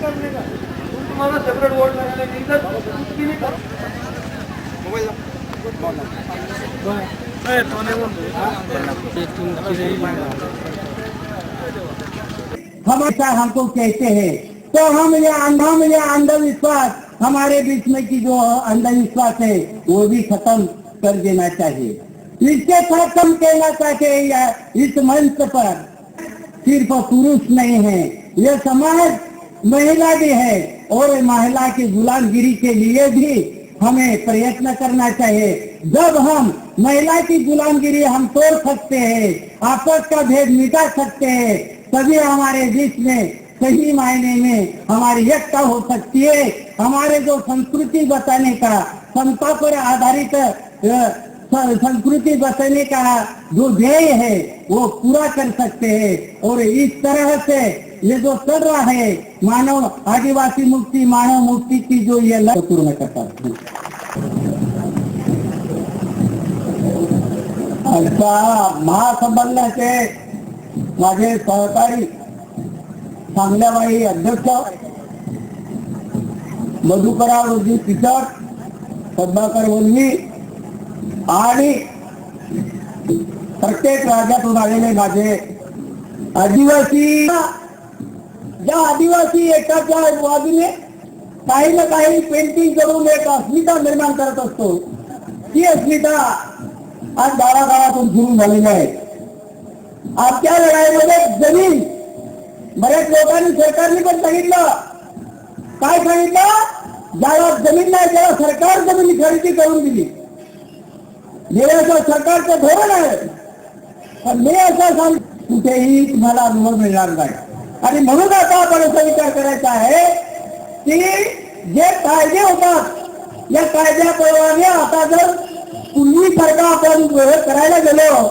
करने का, तुम तुम्हारा सेपरेट वोट लगाने की इधर कुछ भी नहीं कर। मोबाइल हमेशा हमको कहते हैं तो हम ये अंधविश्वास हमारे बीच में की जो अंधविश्वास है वो भी खत्म कर देना चाहिए। इसके खत्म कहना चाहिए इस मंच पर सिर्फ पुरुष नहीं है, ये समाज महिला भी है और महिला की गुलामगिरी के लिए भी हमें प्रयत्न करना चाहिए। जब हम महिला की गुलामगिरी हम तोड़ सकते हैं, आपस का भेद मिटा सकते हैं, तभी हमारे बीच में सही मायने में हमारी एकता हो सकती है। हमारे जो संस्कृति बचाने का, समता पर आधारित संस्कृति बचाने का जो ध्येय है वो पूरा कर सकते हैं। और इस तरह से ये जो चल रहा है मानव आदिवासी मुक्ति, मानव मुक्ति की जो ये लक्ष्य पूर्ण करता है। अच्छा, महासंमेलनाचे माझे सहकारी चांगल्याबाई अध्यक्ष मधुकरावजी पिचड, पद्माकर वल्ली आणि प्रत्येक राज्यातून आलेले माझे आदिवासी, ज्या आदिवासी एकाच्या बाजूने काही ना काही पेंटिंग करून एक अस्मिता निर्माण करत असतो, ती अस्मिता आज गावागावातून सुरू झालेली आहे। आजच्या लढाईमध्ये जमीन, बऱ्याच लोकांनी सरकारने पण सांगितलं, काय सांगितलं, ज्याला जमीन नाही त्याला सरकार जमीन खरेदी करून दिली, हे असं सरकारचं धोरण आहे। पण मी असं सांग, कुठेही तुम्हाला अनुभव मिळणार नाही। आणि म्हणून आता आपण असा विचार करायचा आहे की जे कायदे होतात या कायद्याप्रमाणे आता जर पूर्वीसारखा आपण करायला गेलो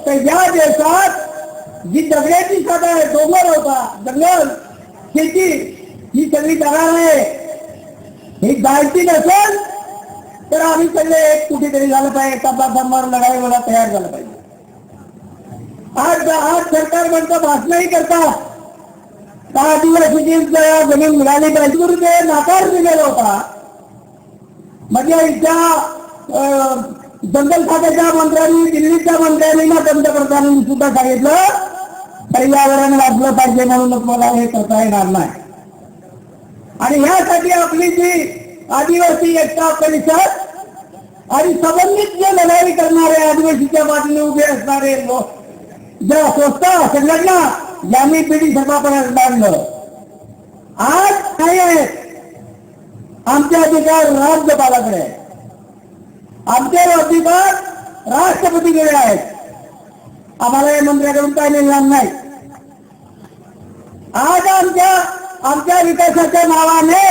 तर या देशात जी दगडाची साधा आहे, डोंगर होता, जंगल, शेती ही सगळी जाणार आहे। ही जायची नसेल तर आम्ही सगळे एक कुठेतरी झालं पाहिजे, तब्बावर लढाईला तयार झालं पाहिजे। आज सरकार म्हणतं भाषणही करतात का आदिवासीची जमीन मिळाली पाहिजे, करून ते नाकार दिलेला होता। म्हणजे इथल्या जंगल खात्याच्या मंत्र्यांनी, दिल्लीच्या मंत्र्यांनी ना पंतप्रधानांनी सुद्धा सांगितलं पर्यावरण वाचलं पाहिजे, म्हणून मला हे करता येणार नाही। आणि ह्यासाठी आपली जी आदिवासी एकता परिषद आणि समन्वित जे लढाई करणारे आदिवासीच्या बाजूने उभे असणारे लोक, ज्या संस्था, संघटना यांनी पिढी सभापर्यंत आणलं। आज नाही आहेत आमचे अधिकार राज्यपालाकडे, आमचे अधिकार राष्ट्रपतीकडे आहेत, आम्हाला या मंत्र्याकडून काय मिळणार नाही। आज आमच्या विकासाच्या नावाने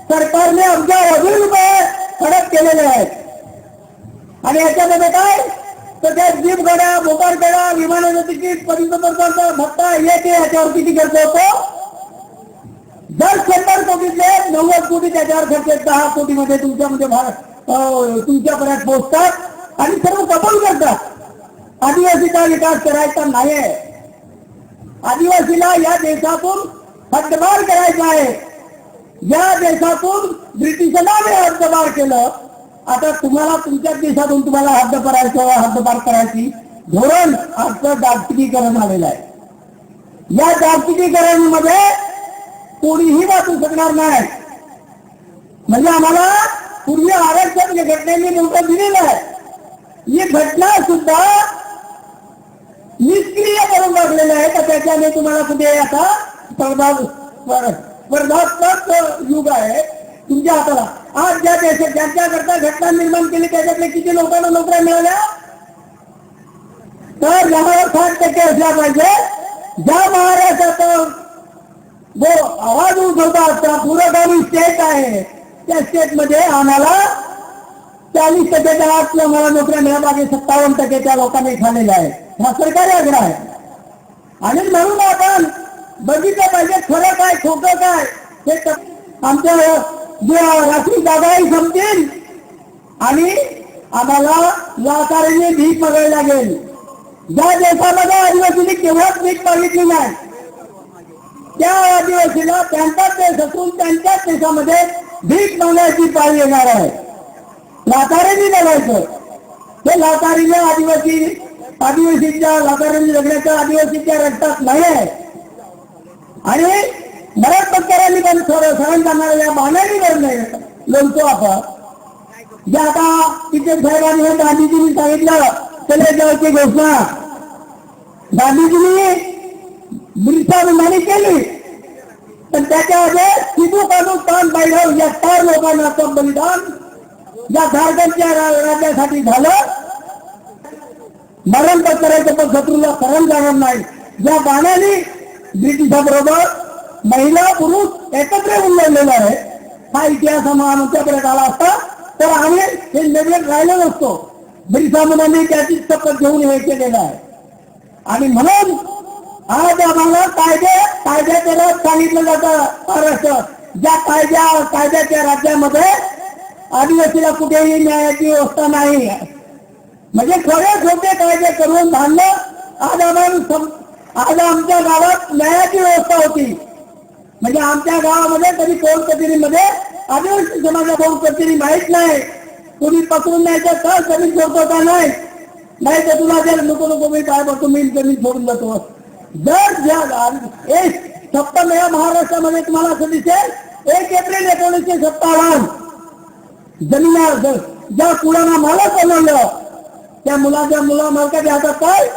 सरकारने आमच्या अजून रुपये खडक केलेले आहेत। आणि याच्यामध्ये काय तर त्या जीप गाड्या, मोटार गाड्या, विमानाचं तिकीट, पंतप्रधानांचा भत्ता हे ते याच्यावर किती खर्च होतो? जर 100 कोटीतले 90 कोटी त्याच्यावर खर्च, 10 कोटीमध्ये तुमच्यापर्यंत पोहोचतात आणि सर्व कबूल करतात। आदिवासीचा विकास करायचा नाहीये, आदिवासीला या देशातून हद्दपार करायचा आहे। या देशातून ब्रिटिशांनी हद्दपार केलं, आता तुम्हाला तुमच्या देशातून तुम्हाला हद्दपार करायची धोरण आजचं जागतिकीकरण आलेलं आहे। या जागतिकीकरणामध्ये कोणीही वाचू शकणार नाही। म्हणजे आम्हाला पूर्वी आरक्षण घटनेने नोटीस दिलेलं आहे, ही घटना सुद्धा निष्क्रिय करून टाकलेलं आहे। तर त्याच्याने तुम्हाला कुठे आता स्पर्धात्मक युग आहे तुमच्या हाताला। आज ज्या देशात ज्यांच्याकरता घटना निर्माण केली त्याच्यातले किती लोकांना नोकऱ्या मिळाल्या? तर यावर 60% असल्या पाहिजे। ज्या महाराष्ट्रात जो आवाज उठवतात त्या पुरोगामी स्टेट आहे, त्या स्टेटमध्ये आम्हाला 40%च्या आत आम्हाला नोकऱ्या मिळाल्या पाहिजे, 57% त्या लोकांनी खाल्लेल्या आहे। हा सरकारी आग्रह आहे। आणि म्हणून आपण बघितलं पाहिजे खरं काय खोटं काय हे आमच्या जे रात्री जागाही समजेल आणि आम्हाला व्यापाऱ्यांनी भीक मागायला लागेल। ज्या देशामध्ये आदिवासींनी केव्हाच भीक मागितली नाही, त्या आदिवासीला त्यांच्याच देश असून त्यांच्याच देशामध्ये भीक मागण्याची पाळी येणार आहे. लाचारीने लढायचं. ते लाचारीने आदिवासीच्या लाचारीने लढण्याचं आदिवासीच्या रक्तात नाही आहे. आणि मराठ पत्करांनी पण सहन करणाऱ्या या बाणांनी लढतो आपण. जे आता तिथे साहेबांनी गांधीजींनी सांगितलं चले जायची घोषणा गांधीजींनी बिरसा मुंडांनी केली. पण त्याच्यामध्ये सिधू कानू तान बैठव या 4 लोकांचं बलिदान या झारखंडच्या राज्यासाठी झालं. मरण पत्करायचं पण शत्रूला सहन करणार नाही. या बाणाने ब्रिटिशाबरोबर महिला पुरुष एकत्र येऊन लढलेला आहे. हा इतिहास आमच्याकडे आला असता तर आम्ही हे निर्णय राहिलो नसतो. बिरसा मुंडांनी त्याची शपथ घेऊन हे केलेलं आहे. आणि म्हणून आज आम्हाला कायद्याच्या सांगितलं जातं महाराष्ट्र. ज्या कायद्याच्या राज्यामध्ये आदिवासीला कुठेही न्यायाची व्यवस्था नाही. म्हणजे खोटे कायदे करून धान्य आज आमच्या गावात न्यायाची व्यवस्था होती. म्हणजे आमच्या गावामध्ये कधी कोर्ट कचेरीमध्ये आदिवासी समाजा कोर्ट कचेरी माहीत नाही. कुणी पकडून न्यायचं तर कमी सोडतो का नाही तर तुला जर नको मी काय बघतो मी कमी सोडून जातो. जर एक सप्तम या महाराष्ट्रामध्ये तुम्हाला असं दिसेल 1 एप्रिल 1957 जमिना ज्या कुळांना मालक बनवलं त्या मुलाच्या मालकाच्या हातात काय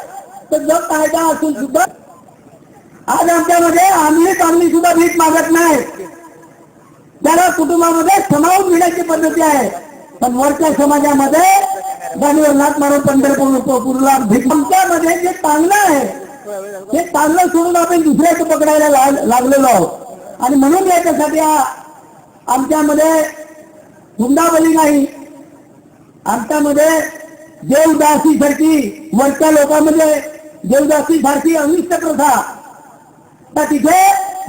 तर जर कायदा असून सुद्धा आज आमच्यामध्ये आम्ही चांगली सुद्धा भीक मागत नाही. त्याला कुटुंबामध्ये समावून घेण्याची पद्धती आहे. पण वरच्या समाजामध्ये गाडीवर नाक मारून पंढरपूरला भीक आमच्यामध्ये जे चांगलं आहे ते चांगलं सोडून आपण दुसऱ्याचं पकडायला लागलेलो आहोत. आणि म्हणून याच्यासाठी आमच्यामध्ये हुंडाबळी नाही. आमच्यामध्ये देवदासी सारखी वरच्या लोकांमध्ये देवदासी सारखी अनिष्ट प्रथा तर तिथे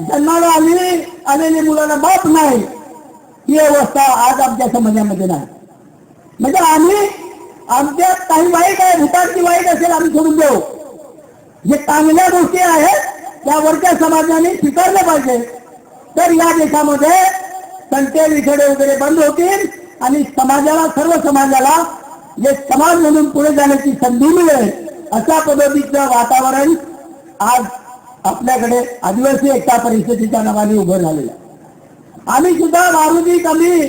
जन्माला आलेल्या मुलाला बाप नाही ही अवस्था आज आमच्या समाजामध्ये नाही. म्हणजे आम्ही आमच्या काही वाईट आहे भूतांची वाईट असेल आम्ही सोडून देऊ. जे चांगल्या गोष्टी आहेत त्या वरच्या समाजाने स्वीकारल्या पाहिजे. तर या देशामध्ये संते विखडे वगैरे बंद होतील आणि सर्व समाजाला जे समाज म्हणून पुढे जाण्याची संधी मिळेल अशा पद्धतीचं वातावरण आज आपल्याकडे आदिवासी एकता परिषदेच्या नावाने उभं झालेलं. आम्ही सुद्धा वारुदी कमी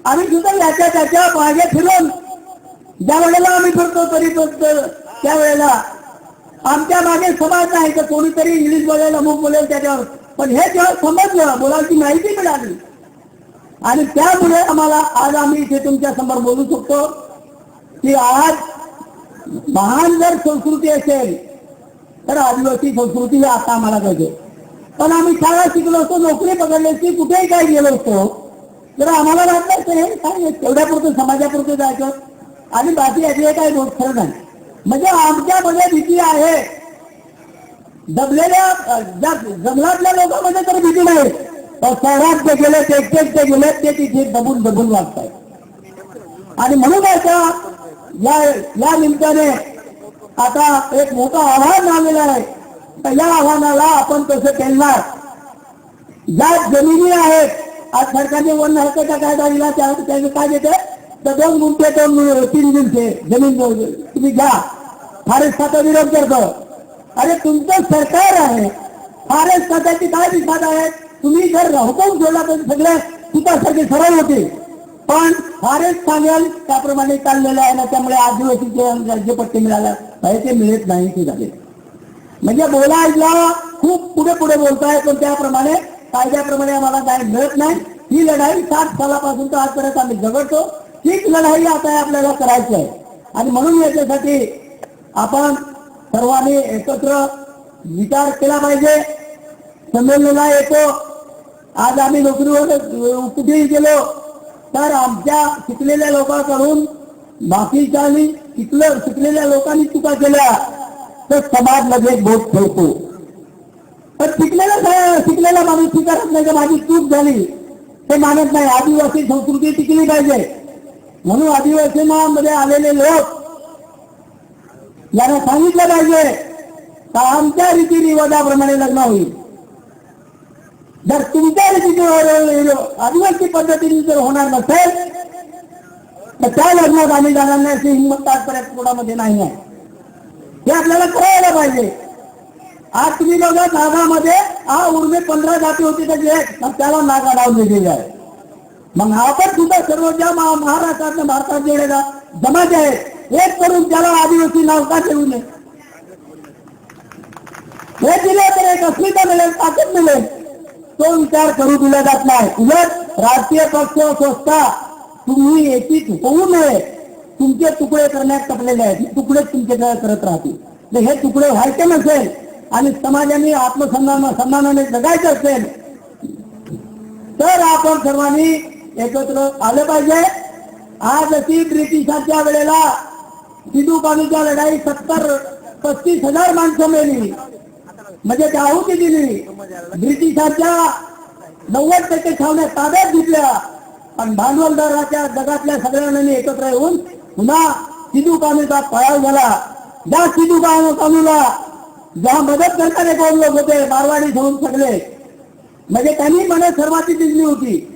आम्ही सुद्धा त्याच्या मागे फिरून ज्या वेळेला आम्ही फिरतो तरी त्यावेळेला आमच्या मागे समाज नाही तर कोणीतरी इंग्लिश बोलेल अमुक बोलेल त्याच्यावर. पण हे जेव्हा समजलं बोलायची माहिती मिळाली आणि त्यामुळे आम्हाला आज आम्ही इथे तुमच्या समोर बोलू शकतो की आज महान जर संस्कृती असेल तर आदिवासी संस्कृती ही आता आम्हाला पाहिजे. पण आम्ही शाळा शिकलो असतो नोकरी पकडली असती कुठेही काय गेलो असतो तर आम्हाला वाटलं हे काय तेवढ्यापुरतं समाजापुरतं जायचं आणि बाकी याची काय खरं नाही. म्हणजे आमच्यामध्ये भीती आहे. दबलेल्या जंगलातल्या लोकांमध्ये तर भीती नाही. तर शहरात जे गेले ते एकटे गेले ते तिथे दबून वागतात. आणि म्हणून या निमित्ताने आता एक मोठं आव्हान आलेलं आहे. तर या आव्हानाला आपण कसं केलं. ज्या जमिनी आहेत आज सरकारने वन हक्काचा कायदा दिला त्याने काय देते तर 2 गुंठे 3 गुंठे जमीन तुम्ही घ्या. फॉरेस्ट खातं विरोध करतो. अरे तुमचं सरकार आहे. फॉरेस्ट खात्याची काय विषाद आहे. तुम्ही जर हुकूम सोडला तर सगळे तुतासारखे सरळ होते. पण फॉरेस्ट सांगेल त्याप्रमाणे चाललेलं आहे ना त्यामुळे आदिवासीचे राज्यपट्टे मिळाला ते मिळत नाही ते झाले. म्हणजे बोलायला खूप पुढे बोलताय पण त्याप्रमाणे कायद्याप्रमाणे आम्हाला काय मिळत नाही. ही लढाई 60 सालापासून तर आजपर्यंत आम्ही झगडतो. तीच लढाई आता आपल्याला करायची आहे. आणि म्हणून याच्यासाठी आपण सर्वांनी एकत्र विचार केला पाहिजे. संमेलनाला येतो. आज आम्ही नोकरीवर कुठेही गेलो तर आमच्या शिकलेल्या लोकांकडून बाकीच्या शिकलेल्या लोकांनी चुका केल्या तर समाज लगेच बोट ठेवतो. तर शिकलेला माणूस स्वीकारत नाही का माझी चूक झाली ते मानत नाही. आदिवासी संस्कृती टिकली पाहिजे. म्हणून आदिवासीमध्ये आलेले लोक यांना सांगितलं पाहिजे तर आमच्या रीतिरिवाजाप्रमाणे लग्न होईल. जर तुमच्या रीतीने आदिवासी पद्धतीने जर होणार नसेल तर त्या लग्नात आम्ही जाणार नाही अशी हिंमत आजपर्यंत कोणामध्ये नाही आहे. हे आपल्याला कळायला पाहिजे. आज तुम्ही बघा नागामध्ये उर्मे 15 जाती होती त्याची एक, मग त्याला नागा नाव दिलेले आहे. मग आपण सुद्धा सर्व ज्या महाराष्ट्रातल्या भारतात जेवढे जमाती आहेत एक करून त्याला आदिवासी नाव का ठेवू नये. हे दिले तर एक अस्मिता मिळेल, ताकद मिळेल. तो विचार करू दिला जात नाही. उलट राजकीय पक्ष संस्था तुम्ही एकीच होऊ नये तुमचे तुकडे करण्यात टपलेले आहेत. तुकडे तुमचे करत राहतील. हे तुकडे व्हायचे नसेल आणि समाजाने सन्मानाने जगायचं असेल तर आपण सर्वांनी एकत्र आलं पाहिजे. आज अशी ब्रिटिशांच्या वेळेला सिंधू कानूच्या लढाई 70-35 हजार माणसं मेली, म्हणजे त्या आहुती दिली. ब्रिटिशांच्या 90% छावण्या ताब्यात घेतल्या आणि भांडवलदाराच्या जगातल्या सगळ्यांनी एकत्र येऊन पुन्हा सिंधू कानूचा पळाव झाला. ज्या सिंधू कानूला ज्या मदत करणारे कोण लोक होते मारवाडी सोडून सगळे, म्हणजे त्यांनी मला सर्वांची दिली होती.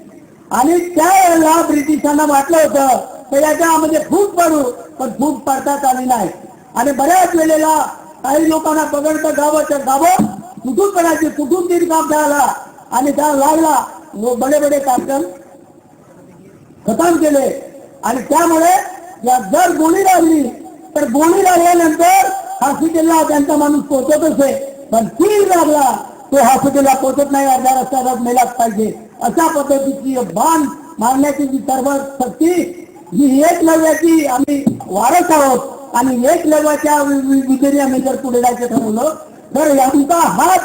आणि त्यावेळेला ब्रिटिशांना वाटलं होतं तर याच्यामध्ये फूट पडू, पण फूट पडताच आली नाही. आणि बऱ्याच वेळेला काही लोकांना पकडतं गावं कुठून पडायचे, कुठून तीन काम झाला आणि त्या लागला बडे बडे कार्यक्रम खतम केले. आणि त्यामुळे जर गोळी लागली तर गोळी लागल्यानंतर हॉस्पिटलला त्यांचा माणूस पोहोचतच आहे, पण तीर लागला तो हॉस्पिटलला पोहोचत नाही, अर्ध्या रस्त्यावर मेलाच पाहिजे. अशा पद्धतीची बाण मारण्याची जी सर्व शक्ती ही एकलव्याची आम्ही वारस आहोत आणि एकलव्याच्या विजेने आम्ही जर पुढे जायचं ठरवलं तर आमचा हात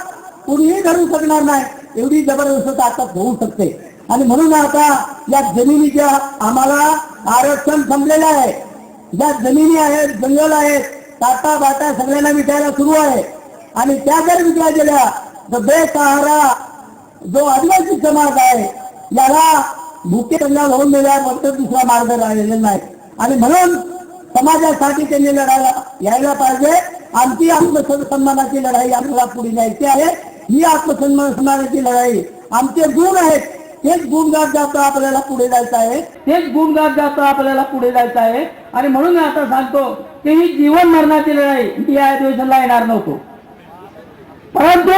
कुणीही धरू शकणार नाही, एवढी जबरदस्त ताकद होऊ शकते. आणि म्हणून आता या जमिनीच्या आम्हाला आरक्षण संपलेलं आहे. ज्या जमिनी आहेत, जंगल आहेत, टाटा बाटा सगळ्यांना विकायला सुरू आहे. आणि त्या जर विकल्या गेल्या तर बेसहारा जो आदिवासी समाज आहे याला भुके कंगाल होऊन गेल्यानंतर दुसरा मार्ग राहिलेला नाही. आणि म्हणून समाजासाठी त्यांनी लढायला यायला पाहिजे. आमची आत्मसन्मानाची लढाई आम्हाला पुढे न्यायची आहे. ही आत्मसन्मानाची लढाई आमचे गुण आहेत, तेच गुण गात जातो आपल्याला पुढे जायचं आहे, तेच गुण गात जातो आपल्याला पुढे जायचं आहे. आणि म्हणून मी आता सांगतो की ही जीवन मरणाची लढाई मी या अधिवेशनाला येणार नव्हतो, परंतु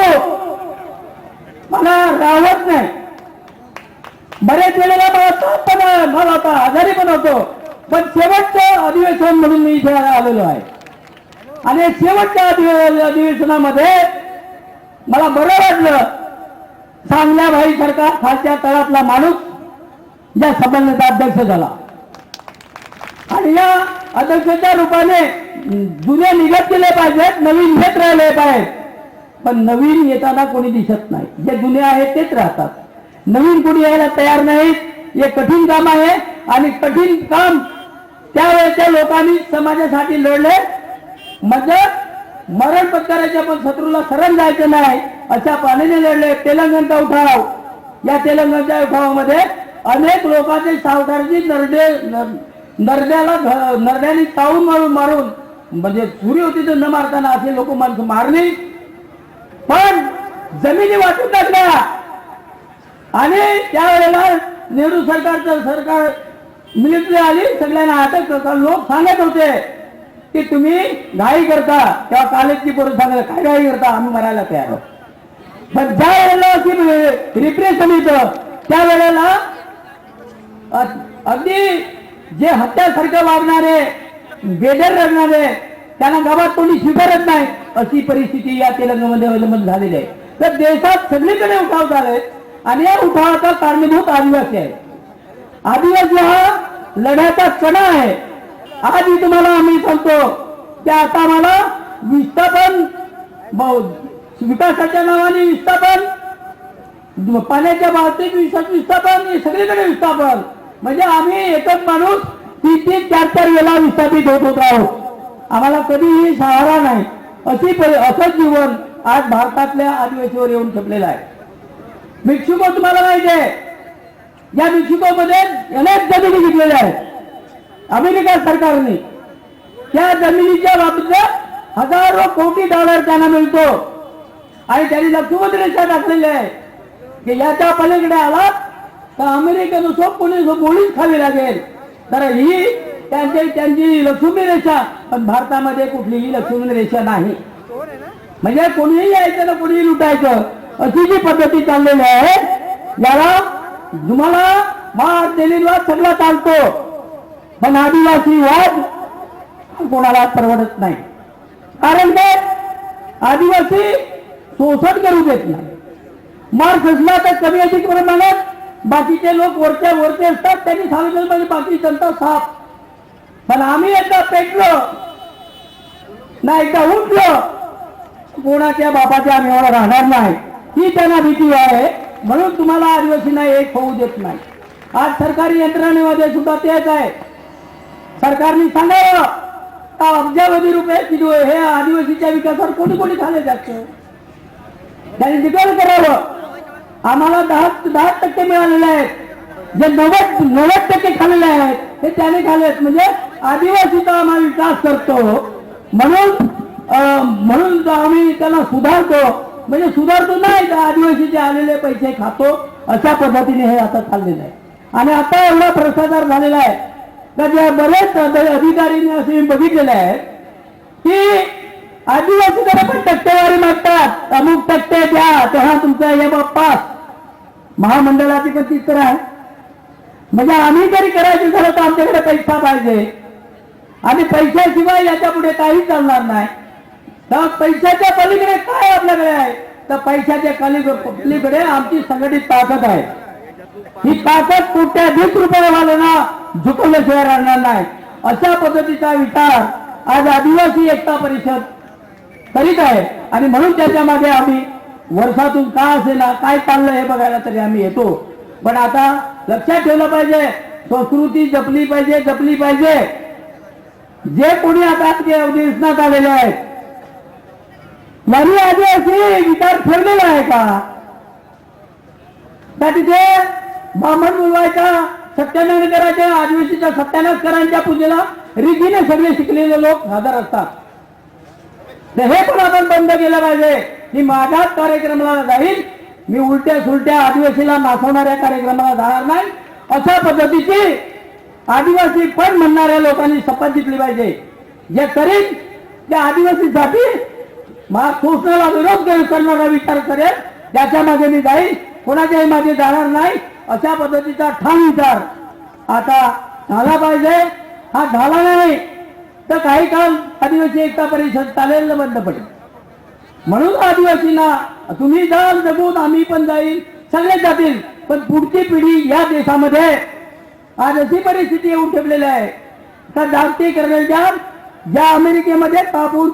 मला राहत नाही. बरेच वेळेला मला होता, आजारी पण होतो, पण शेवटचं अधिवेशन म्हणून मी इथे आलेलो आहे. आणि शेवटच्या अधिवेशनामध्ये मला बरं वाटलं. चांगल्या भाई सारखा खालच्या तळातला माणूस या संमेलनाचा अध्यक्ष झाला. आणि या अध्यक्षाच्या रूपाने जुने निघत गेले पाहिजेत, नवीन येत राहिले पाहिजेत. पण नवीन येताना कोणी दिसत नाही, जे जुने आहेत तेच राहतात, नवीन कोणी यायला तयार नाहीत. हे कठीण काम आहे आणि कठीण काम त्यावेळेच्या लोकांनी समाजासाठी लढले. म्हणजे मरण पत्करायच्या पण शत्रूला शरण जायचं नाही अशा पाण्याने लढले. तेलंगणचा उठाव, या तेलंगणच्या उठावामध्ये अनेक लोकांचे सावकारची नरड्याने चावून मारून म्हणजे सुरी होती तर न मारताना असे लोक माणसं मारली, पण जमिनी वाटून टाकल्या. आणि त्यावेळेला नेहरू सरकार मिलिटरी आली, सगळ्यांना अटक करता. लोक सांगत होते की तुम्ही घाई करता, तेव्हा कॉलेजची पोरं सांगत काय घाई करता, आम्ही मरायला तयार आहोत. पण ज्या वेळेला रिप्रेशन येतं त्यावेळेला अगदी जे हत्यासारखं वागणारे, बेडर रडणारे त्यांना गावात कोणी स्वीकारत नाही, अशी परिस्थिती या तेलंगणामध्ये अवलंबन झालेली आहे. तर देशात सगळीकडे उठाव झाले आणि या उठावाचा कारणीभूत आदिवासी आहे. आदिवासी हा लढ्याचा कणा आहे. आजही तुम्हाला आम्ही सांगतो की आता आम्हाला विस्थापन, विकासाच्या नावाने विस्थापन, पाण्याच्या बाबतीत विस्थापन, सगळीकडे विस्थापन. म्हणजे आम्ही एकच माणूस 3-4 वेळा विस्थापित होत आहोत. आम्हाला कधीही सहारा नाही. असंच जीवन आज भारतातल्या आदिवासीवर येऊन ठेपलेलं आहे. मेक्सिको तुम्हाला माहिती आहे, या मेक्सिकोमध्ये अनेक जमिनी घेतलेल्या आहेत अमेरिका सरकारने. त्या जमिनीच्या बाबतीत हजारो कोटी डॉलर त्यांना मिळतो आणि त्यांनी लक्षवेधी रेषा टाकलेली आहे. की याच्या पलीकडे आला तर अमेरिकेत असो कोणी गोळीच खावी लागेल. तर ही त्यांची लक्ष्मी रेषा, पण भारतामध्ये कुठलीही लक्ष्मी रेषा नाही. म्हणजे कोणीही यायचं ना कोणीही लुटायचं अशी जी पद्धती चाललेली आहे. याला तुम्हाला वाद दलितवाद सगळा चालतो, पण आदिवासी वाद कोणाला परवडत नाही. कारण काय, आदिवासी शोषण करू देत नाही. मार खसला तर कमी अधिक प्रमाणात बाकीचे लोक वरचे असतात, त्यांनी सांगितलं म्हणजे बाकी जनता साफ. पण आम्ही एकदा पेटलो ना, एकदा उठलो, कोणाच्या बापाच्या आम्ही राहणार नाही ही त्यांना भीती आहे. म्हणून तुम्हाला आदिवासींना एक होऊ देत नाही. आज सरकारी यंत्रणेमध्ये सुद्धा तेच आहे. सरकारने सांगावं अब्जावधी रुपये हे आदिवासीच्या विकासावर कोणी कोणी खाले जातं, त्यांनी डिक्लेअर करावं. आम्हाला 10% मिळालेले आहेत, जे 90% खाल्लेले आहेत ते त्याने खाल्लेत. म्हणजे आदिवासीचा आम्हाला विकास करतो म्हणून आम्ही त्याला सुधारतो. म्हणजे सुधारतो नाही तर आदिवासीचे आलेले पैसे खातो, अशा पद्धतीने हे आता चाललेलं आहे. आणि आता एवढा भ्रष्टाचार झालेला आहे तर जे बरेच अधिकाऱ्यांनी असे बघितलेले आहे की आदिवासीकडे पण टक्केवारी मागतात, अमुक टक्के द्या तेव्हा तुमचा हे पास. महामंडळाची पण तीच तर आहे. म्हणजे आम्ही जरी करायचं झालं तर आमच्याकडे पैसा पाहिजे आणि पैशाशिवाय याच्या पुढे काही चालणार नाही. तर पैशाच्या पलीकडे काय आपल्याकडे आहे, तर पैशाच्या पलीकडे आमची संघटित ताकद आहे. ही ताकद कुठल्या 20 रुपयेवाल्यांना झुकवल्याशिवाय राहणार नाही. अशा पद्धतीचा विचार आज आदिवासी एकता परिषद करीत आहे. आणि म्हणून त्याच्या मागे आम्ही वर्षातून का असेना काय चाललं हे बघायला तरी आम्ही येतो. पण आता लक्षात ठेवलं पाहिजे, संस्कृती जपली पाहिजे. जे कोणी आता दिसण्यात आलेले आहेत यांनी आदिवासी विचार ठरलेला आहे का, त्या तिथे ब्राह्मण बोलवायचा, सत्यानाश करायच्या, आदिवासीच्या सत्यानाश करायच्या पूजेला रीतीने सगळे शिकलेले लोक हजर असतात. तर हे पण आपण बंद केलं पाहिजे की माझ्याच कार्यक्रमाला जाईल, मी उलट्या सुलट्या आदिवासीला नाचवणाऱ्या कार्यक्रमाला जाणार नाही, अशा पद्धतीची आदिवासी पण म्हणणाऱ्या लोकांनी शपथ घेतली पाहिजे. जे करीन त्या आदिवासीसाठी शोषणाला विरोध करणारा विचार करेल त्याच्या मागे मी जाईल, कोणाच्याही मागे जाणार नाही, अशा पद्धतीचा ठाम विचार आता झाला पाहिजे. हा झाला नाही तर काही काळ आदिवासी एकता परिषद चालेल बंद पडेल. म्हणून आदिवासींना तुम्ही जाल जगून, आम्ही पण जाईल, सगळे जातील, पण पुढची पिढी या देशामध्ये आज अशी परिस्थिती येऊन ठेवलेली आहे तर जागतिकीकरणाच्या ज्या अमेरिकेमध्ये कापून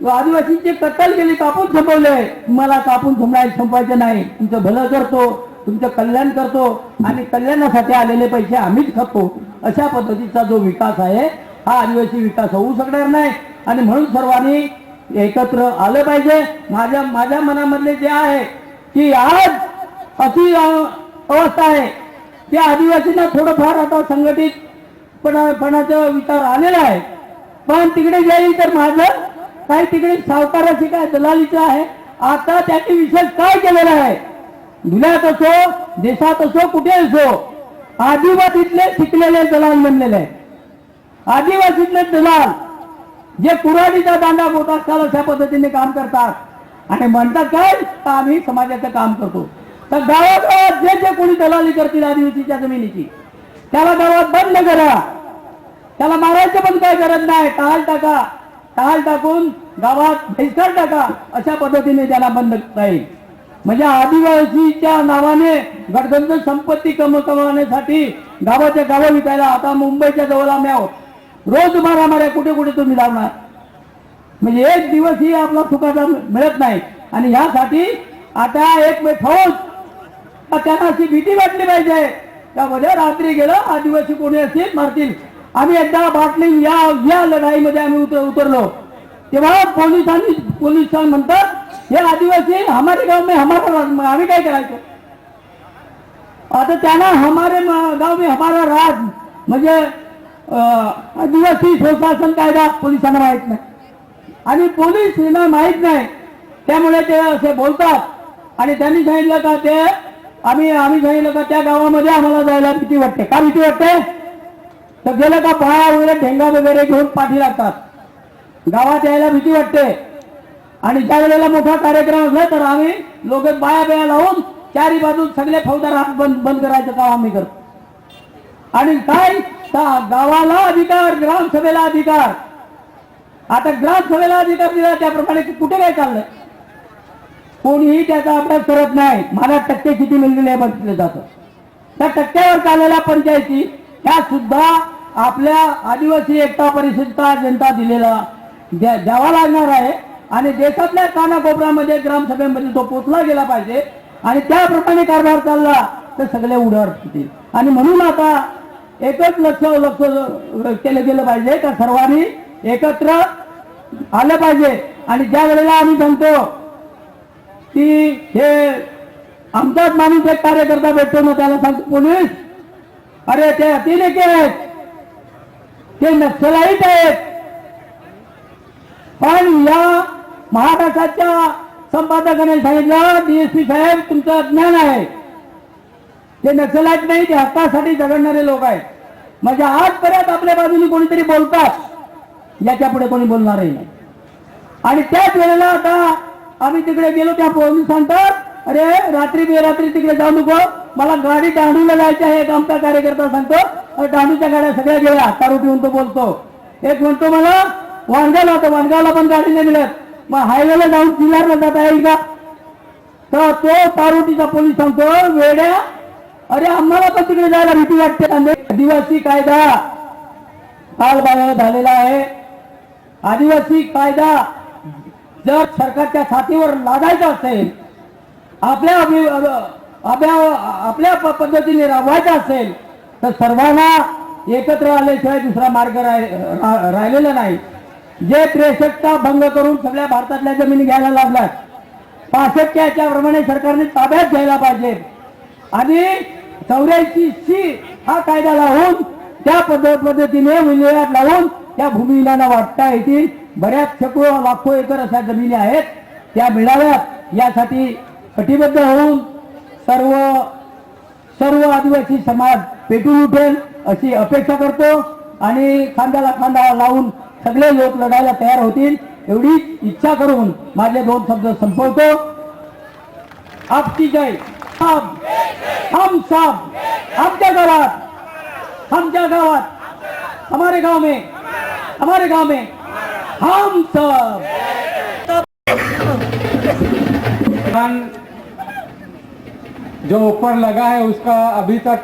आदिवासींची कत्तल केली, कापून संपवले. मला कापून संपवायचं नाही, तुमचं भलं करतो, तुमचं कल्याण करतो आणि कल्याणासाठी आलेले पैसे आम्हीच खातो. अशा पद्धतीचा जो विकास आहे हा आदिवासी विकास होऊ शकणार नाही. आणि म्हणून सर्वांनी एकत्र आलं पाहिजे. माझ्या मनामधले जे आहे की आज अशी अवस्था आहे त्या आदिवासींना थोडंफार आता संघटितपणाचा विचार आलेला आहे. पण तिकडे जाईल तर माझं काही तिकडे सावकाराची काय दलालीचं आहे. आता त्याची विशेष काय केलेलं आहे, दुनियात असो देशात असो कुठे असो आदिवासीतले शिकलेले दलाल बनलेले आहे. आदिवासीतले दलाल जे कुऱ्हाडीचा दांडा बोटात काल अशा पद्धतीने काम करतात आणि म्हणतात काय तर आम्ही समाजाचं काम करतो. तर गावागावात जे कोणी दलाली करतील आदिवासीच्या जमिनीची त्याला गावात बंद करा, त्याला मारायचं पण काय गरज नाही, टाळ टाकून गावात बहिष्कार टाका, अशा पद्धतीने त्याला बंद करता येईल. म्हणजे आदिवासीच्या नावाने गडगंज संपत्ती कमवण्यासाठी गावाच्या गावं विकायला आता मुंबईच्या जवळ आम्ही आहोत. रोज मारामाऱ्या कुठे कुठे तुम्ही लावणार, म्हणजे एक दिवसही आपला सुखाचा मिळत नाही. आणि यासाठी आता एक फौज त्यांना अशी भीती वाटली पाहिजे त्यामध्ये रात्री गेलं आदिवासी कोणी असतील मारतील. आम्ही एकदा बाटली या लढाईमध्ये आम्ही उतरलो तेव्हा पोलिस म्हणतात हे आदिवासी हमारे गाव में हमारा, आम्ही काय करायचं. आता त्यांना हमारे गाव में हमारा राज म्हणजे आदिवासी सुशासन कायदा पोलिसांना माहित नाही आणि पोलीस माहित नाही, त्यामुळे ते असे बोलतात. आणि त्यांनी सांगितलं का ते आम्ही सांगितलं का त्या गावामध्ये आम्हाला जायला भीती वाटते. का भीती वाटते? तर गेलं का बाया वगैरे ठेंगा वगैरे घेऊन पाठी लागतात. गावात यायला भीती वाटते. आणि ज्या वेळेला मोठा कार्यक्रम असला तर आम्ही लोक बाया लावून चारी बाजू सगळे फौजदार हात बंद करायचं काम आम्ही करतो. आणि काय गावाला अधिकार, ग्रामसभेला अधिकार. आता ग्रामसभेला अधिकार दिला त्याप्रमाणे कुठे काय चाललंय? कोणीही त्याचा अभ्यास करत नाही. मला टक्के किती मिळलेले बघितलं जातं. त्या टक्क्यावर चाललेल्या पंचायती ह्या सुद्धा आपल्या आदिवासी एकता परिषदचा जनता दिलेला द्यावा लागणार आहे. आणि देशातल्या कानाकोपऱ्यामध्ये ग्रामसभेमध्ये तो पोचला गेला पाहिजे. आणि त्याप्रमाणे कारभार चालला तर सगळे उडावर होतील. आणि म्हणून आता एकच लक्ष केलं गेलं पाहिजे का सर्वांनी एकत्र आलं पाहिजे. आणि ज्या वेळेला आम्ही सांगतो की हे आमचाच माणूस एक कार्यकर्ता भेटतो ना, त्याला सांगतो पोलीस अरे ते अतिरेकी आहेत, ते नक्षलाईट आहेत. पण या महाराष्ट्राच्या संपादकाने सांगितलं डीएसपी साहेब तुमचं अज्ञान आहे. ते नक्षलाईट नाही, ते हक्कासाठी झगडणारे लोक आहेत. म्हणजे आजपर्यंत आपल्या बाजूने कोणीतरी बोलतात, याच्या पुढे कोणी बोलणारही नाही. आणि त्याच वेळेला आता आम्ही तिकडे गेलो, त्या पोलीस सांगतात अरे रात्री बेरात्री तिकडे जाऊ नको, मला गाडी दांडूला जायचं आहे. एक आमचा कार्यकर्ता सांगतो दांडूच्या गाड्या सगळ्या गेल्या, तारू पिऊन तो बोलतो. एक म्हणतो मला वाणगावला होतं, वाणगावला पण गाडी नाही मिळत, मग हायवेला जाऊन किल्लारला जाता येईल का? तर तो तारुटीचा पोलीस सांगतो वेड्या अरे आम्हाला पण तिकडे जायला भीती वाटते. आदिवासी कायदा कालबाह्य झालेला आहे. आदिवासी कायदा जर सरकारच्या छातीवर लादायचा असेल, आपल्या पद्धतीने राबवायचा असेल तर सर्वांना एकत्र आल्याशिवाय दुसरा मार्ग राहिलेला नाही. जे 63चा भंग करून सगळ्या भारतातल्या जमिनी घ्यायला लागल्यात, 65च्या याच्याप्रमाणे सरकारने ताब्यात घ्यायला पाहिजे. आणि 84C हा कायदा लावून त्या पद्धतीने विल्हेवाट लावून त्या भूमिहीनांना वाटता येतील. बऱ्याच शेकडो लाखो एकर अशा जमिनी आहेत, त्या मिळाव्यात यासाठी कटिबद्ध होऊन सर्व आदिवासी समाज पेटून उठेल अशी अपेक्षा करतो. आणि खांद्याला खांदा लावून सगळे लोक लढायला तयार होतील एवढी इच्छा करून माझे 2 शब्द संपवतो. आपकी जय. हम सब आमच्या गावात हमारे गांव में हम सब. जो ऊपर लगा है उसका अभी तक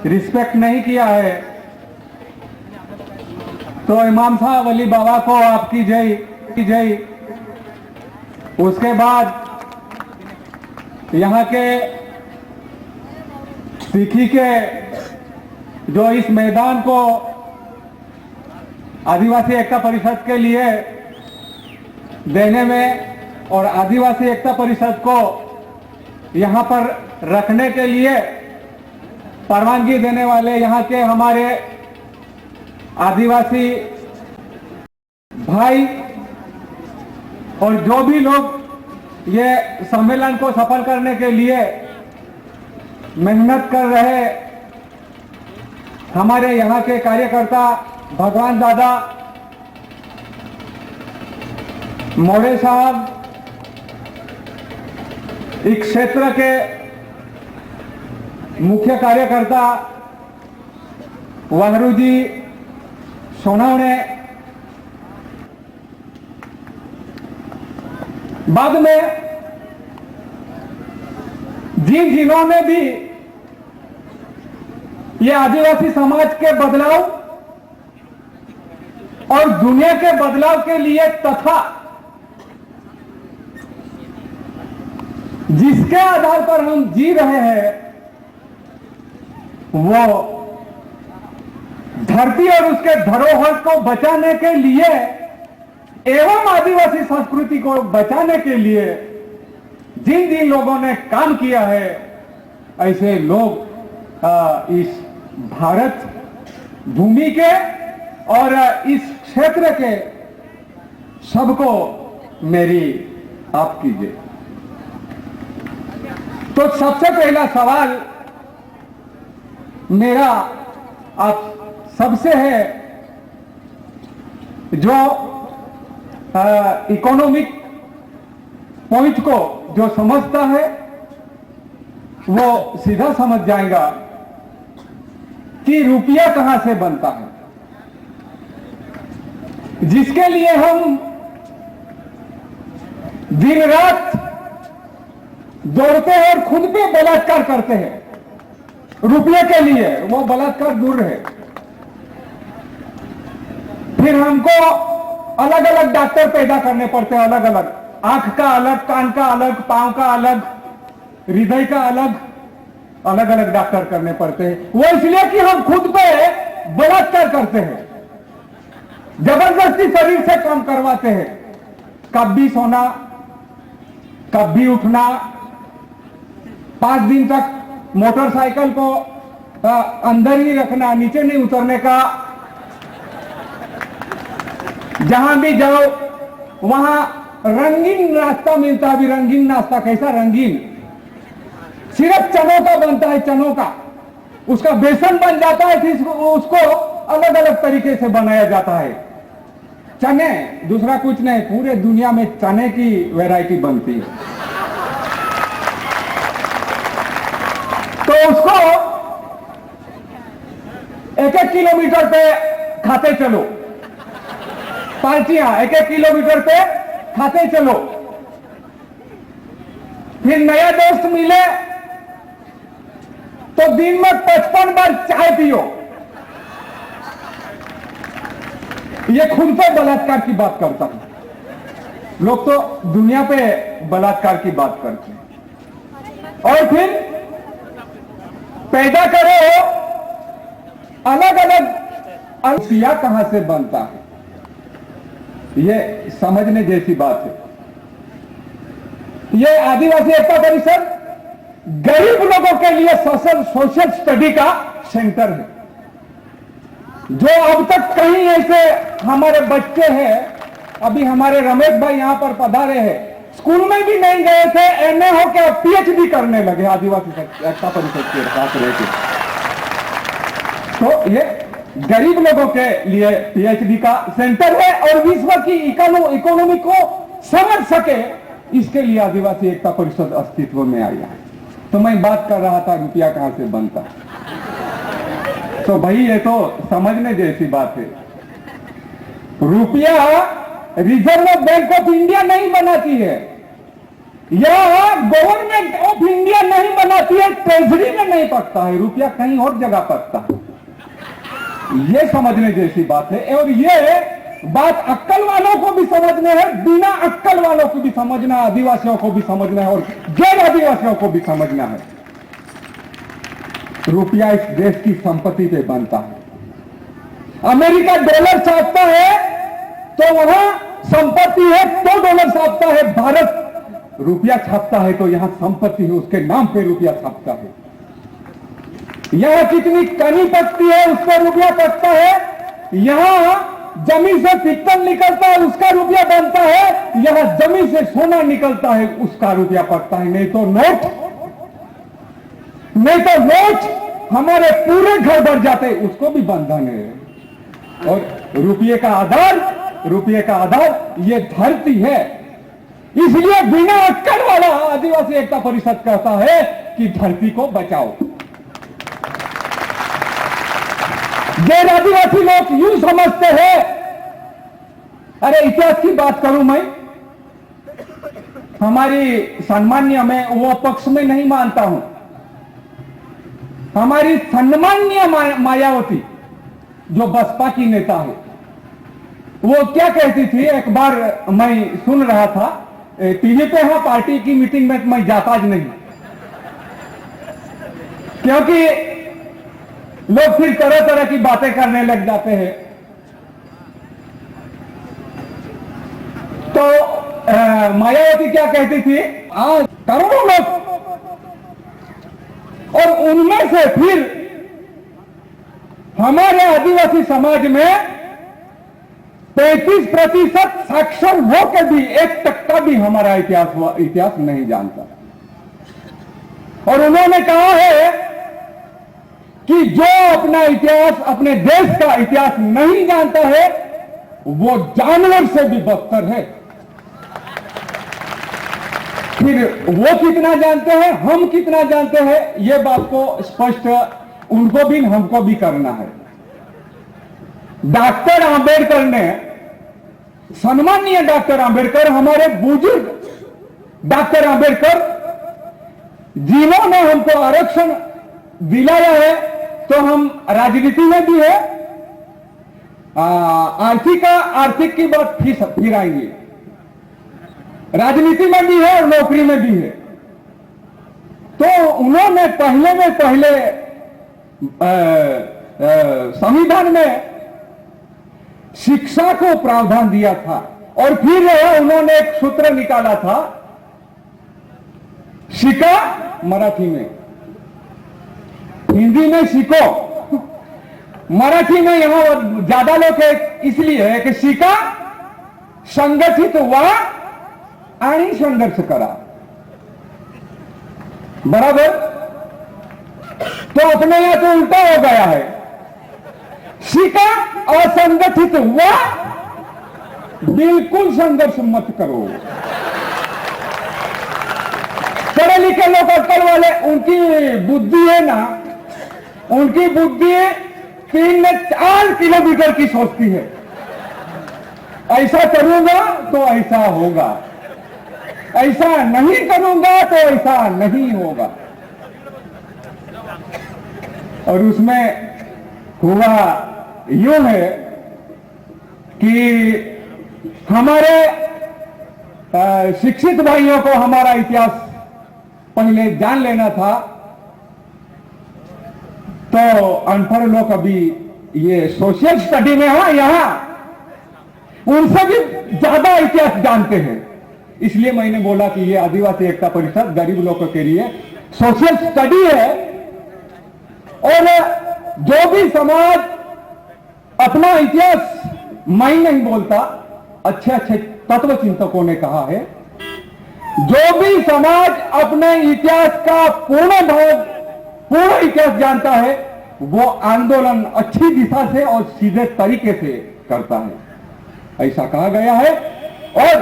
रिस्पेक्ट नहीं किया है, तो इमाम साहब अली बाबा को आपकी जय की जय. उसके बाद यहाँ के सिखी के जो इस मैदान को आदिवासी एकता परिषद के लिए देने में और आदिवासी एकता परिषद को यहाँ पर रखने के लिए परवानगी देने वाले यहाँ के हमारे आदिवासी भाई और जो भी लोग ये सम्मेलन को सफल करने के लिए मेहनत कर रहे हमारे यहाँ के कार्यकर्ता भगवान दादा मोरे साहब, इस क्षेत्र के मुख्य कार्यकर्ता वहरू सोनावणे, बाद में जिन्होंने भी ये आदिवासी समाज के बदलाव और दुनिया के बदलाव के लिए तथा जिसके आधार पर हम जी रहे हैं वो धरती और उसके धरोहर को बचाने के लिए एवं आदिवासी संस्कृति को बचाने के लिए जिन जिन लोगों ने काम किया है, ऐसे लोग इस भारत भूमि के और इस क्षेत्र के सबको मेरी आपकी जय. तो सबसे पहला सवाल मेरा आप सबसे है, जो इकोनॉमिक पॉइंट को जो समझता है वो सीधा समझ जाएगा कि रुपया कहां से बनता है, जिसके लिए हम दिन रात दौड़ते हैं और खुद पे बलात्कार करते हैं रुपये के लिए। वो बलात्कार दूर है। फिर हमको अलग अलग डॉक्टर पैदा करने पड़ते हैं, अलग अलग, आंख का अलग, कान का अलग, पांव का अलग, हृदय का अलग, अलग अलग डॉक्टर करने पड़ते हैं। वो इसलिए कि हम खुद पे बलात्कार करते हैं, जबरदस्ती शरीर से काम करवाते हैं। कब भी सोना, कब भी उठना, 5 दिन तक मोटरसाइकिल को अंदर ही रखना, नीचे नहीं उतरने का। जहां भी जाओ वहां रंगीन नाश्ता मिलता है। अभी रंगीन नाश्ता कैसा रंगीन, सिर्फ चनों का बनता है, चनों का, उसका बेसन बन जाता है, फिर उसको अलग अलग तरीके से बनाया जाता है। चने, दूसरा कुछ नहीं, पूरे दुनिया में चने की वैरायटी बनती है। तो उसको 1-1 किलोमीटर पे खाते चलो, पार्टियां 1-1 किलोमीटर पे खाते चलो। फिर नया दोस्त मिले तो दिन में 55 बार चाय पियो। ये खुद पे बलात्कार की बात करता है। लोग तो दुनिया पे बलात्कार की बात करते हैं। और फिर पैदा करो अलग अलग। रुपया कहां से बनता है, ये समझने जैसी बात है। ये आदिवासी एकता परिषद गरीब लोगों के लिए सोशल स्टडी का सेंटर है। जो अब तक कहीं ऐसे हमारे बच्चे हैं, अभी हमारे रमेश भाई यहां पर पधारे हैं, स्कूल में भी नहीं गए थे, एमए होकर पीएचडी करने लगे आदिवासी एकता परिषद के साथ रहकर। तो ये गरीब लोगों के लिए पीएचडी का सेंटर है और विश्व की इकोनॉमी को समझ सके, इसके लिए आदिवासी एकता परिषद अस्तित्व में आई है। तो मैं बात कर रहा था रुपया कहां से बनता है। तो भाई ये तो समझने जैसी बात है। रुपया रिजर्व बैंक ऑफ इंडिया नहीं बनाती है, या गवर्नमेंट ऑफ इंडिया नहीं बनाती है, ट्रेजरी में नहीं पकता है, रुपया कहीं और जगह पकता है। ये समझने जैसी बात है। और ये बात अक्कल वालों को भी समझना है, बिना अक्कल वालों को भी समझना है, आदिवासियों को भी समझना है और गैर आदिवासियों को भी समझना है। रुपया इस देश की संपत्ति पे बनता है। अमेरिका डॉलर छापता है तो वहां संपत्ति है, तो डॉलर छापता है। भारत रुपया छापता है तो यहां संपत्ति है, उसके नाम पे रुपया छापता है। यहां कितनी कनी पकती है उस पर रुपया पकता है। यहां जमीन से पित्तल निकलता है उसका रुपया बनता है। यहां जमीन से सोना निकलता है उसका रुपया पकता है। नहीं तो नोट हमारे पूरे घर भर जाते, उसको भी बंधन है। और रुपये का आधार ये धरती है। इसलिए बिना अक्कल वाला आदिवासी एकता परिषद कहता है कि धरती को बचाओ। गैर आदिवासी लोग यूं समझते हैं, अरे इतिहास की बात करूं मैं, हमारी सम्मान्य में वो पक्ष में नहीं मानता हूं। हमारी सम्मान्य मायावती जो बसपा की नेता है, वो क्या कहती थी, एक बार मैं सुन रहा था टीवी पे, हाँ, पार्टी की मीटिंग में मैं जाता ज नहीं, क्योंकि लोग फिर तरह तरह की बातें करने लग जाते हैं। तो मायावती क्या कहती थी, आज करोड़ों लोग, और उनमें से फिर हमारे आदिवासी समाज में 35% साक्षर होकर भी 1% भी हमारा इतिहास नहीं जानता। और उन्होंने कहा है कि जो अपना इतिहास, अपने देश का इतिहास नहीं जानता है वो जानवर से भी बदतर है। फिर वो कितना जानते हैं, हम कितना जानते हैं, ये बात को स्पष्ट उनको भी हमको भी करना है। डॉक्टर आंबेडकर ने, सम्माननीय डॉक्टर आंबेडकर, हमारे बुजुर्ग डॉक्टर आंबेडकर, जिन्होंने हमको आरक्षण दिलाया है, तो हम राजनीति में भी है, आर्थिक की बात फिर आएंगे, राजनीति में भी है और नौकरी में भी है। तो उन्होंने पहले संविधान में शिक्षा को प्रावधान दिया था और फिर उन्होंने एक सूत्र निकाला था, शिका मराठी में, हिंदी में सीखो, मराठी में यहां ज्यादा लोग इसलिए है कि शिका, संगठित व्हा आणि संघर्ष करा, बराबर। तो अपने यहां तो उल्टा हो गया है, शिका असंगठित हुआ, बिल्कुल संघर्ष मत करो। पढ़े लिखे लोग अक्कल वाले, उनकी बुद्धि है ना, उनकी बुद्धि 3 से 4 किलोमीटर की सोचती है, ऐसा करूंगा तो ऐसा होगा, ऐसा नहीं करूंगा तो ऐसा नहीं होगा। और उसमें हुआ यूं है कि हमारे शिक्षित भाइयों को हमारा इतिहास पहले जान लेना था, तो अनपढ़ लोग अभी ये सोशल स्टडी में है, यहां उनसे भी ज्यादा इतिहास जानते हैं। इसलिए मैंने बोला कि ये आदिवासी एकता परिषद गरीब लोगों के लिए सोशल स्टडी है, और जो भी समाज अपना इतिहास मैं नहीं बोलता, अच्छे अच्छे तत्व चिंतकों ने कहा है, जो भी समाज अपने इतिहास का पूर्ण इतिहास जानता है वो आंदोलन अच्छी दिशा से और सीधे तरीके से करता है, ऐसा कहा गया है। और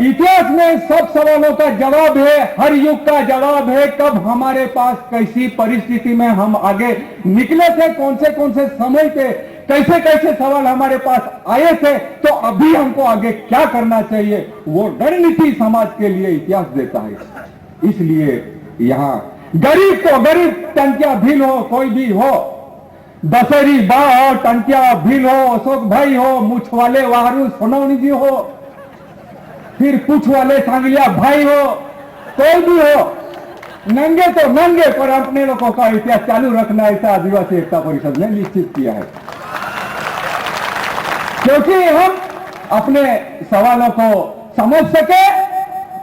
इतिहास में सब सवालों का जवाब है, हर युग का जवाब है, कब हमारे पास कैसी परिस्थिति में हम आगे निकले थे, कौन से समय पे कैसे कैसे सवाल हमारे पास आए थे, तो अभी हमको आगे क्या करना चाहिए, वो रणनीति समाज के लिए इतिहास देता है। इसलिए यहां गरीब तो गरीब, टंकिया भील हो, कोई भी हो, दशहरी बा हो, टंकिया भील हो, अशोक भाई हो, मुछ वाले वाहरू सोनौनी जी हो, फिर पूछ वाले सांगलिया भाई हो, कोई भी हो, नंगे तो नंगे, पर अपने लोगों का इतिहास चालू रखना, ऐसा आदिवासी एकता परिषद ने निश्चित किया है। क्योंकि हम अपने सवालों को समझ सके,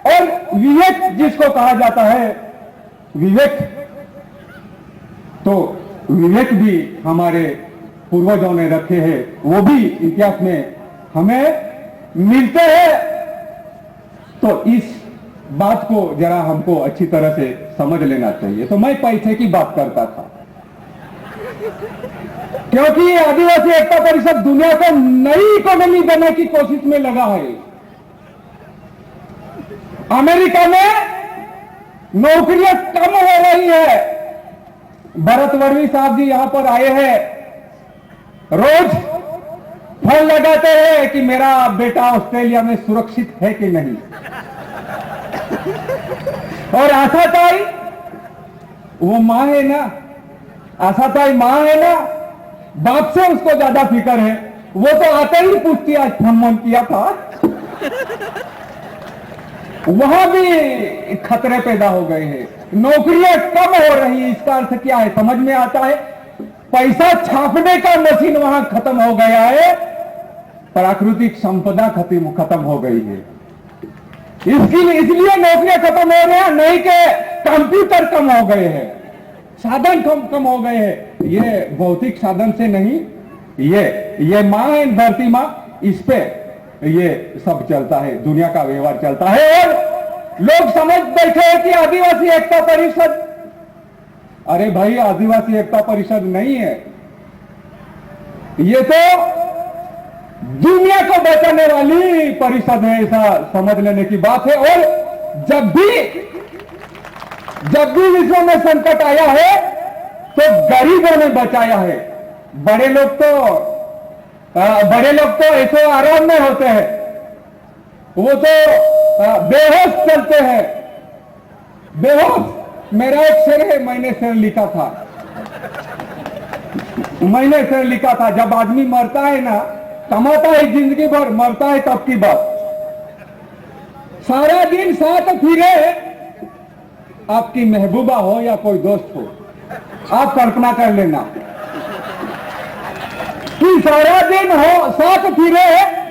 और विवेक जिसको कहा जाता है, विवेक, तो विवेक भी हमारे पूर्वजों ने रखे हैं, वो भी इतिहास में हमें मिलते हैं। तो इस बात को जरा हमको अच्छी तरह से समझ लेना चाहिए। तो मैं पैसे की बात करता था, क्योंकि आदिवासी एकता परिषद दुनिया को नई इकोनॉमी देने की कोशिश में लगा है। अमेरिका में नौकरियां कम हो रही है। भरत वर्मी साहब जी यहां पर आए हैं, रोज फोन लगाते हैं कि मेरा बेटा ऑस्ट्रेलिया में सुरक्षित है कि नहीं। और आशाताई, वो मां है ना, आशाताई मां है ना, बाप से उसको ज्यादा फिक्र है। वो तो आते ही पूछती आज फोन किया था। वहां भी खतरे पैदा हो गए हैं, नौकरियां कम हो रही है। इसका अर्थ क्या है समझ में आता है, पैसा छापने का मशीन वहां खत्म हो गया है, प्राकृतिक संपदा खत्म हो गई है। इसलिए नौकरियां खत्म हो रही है, नहीं के कंप्यूटर कम हो गए हैं, साधन कम हो गए हैं। ये भौतिक साधन से नहीं, ये मां है, धरती मां, इस पे ये सब चलता है, दुनिया का व्यवहार चलता है। और लोग समझ बैठे हैं कि आदिवासी एकता परिषद अरे भाई, आदिवासी एकता परिषद नहीं है, ये तो दुनिया को बचाने वाली परिषद है, ऐसा समझ लेने की बात है। और जब भी विश्व में संकट आया है तो गरीबों ने बचाया है। बड़े लोग तो ऐसे आराम में होते हैं, वो तो बेहोश चलते हैं, बेहोश। मेरा एक शेर है, मैंने शेर लिखा था, जब आदमी मरता है ना, कमाता है जिंदगी भर, मरता है तब की बात। सारा दिन साथ फिरे, आपकी महबूबा हो या कोई दोस्त हो, आप कल्पना कर लेना कि सारा दिन हो साथ फिरे,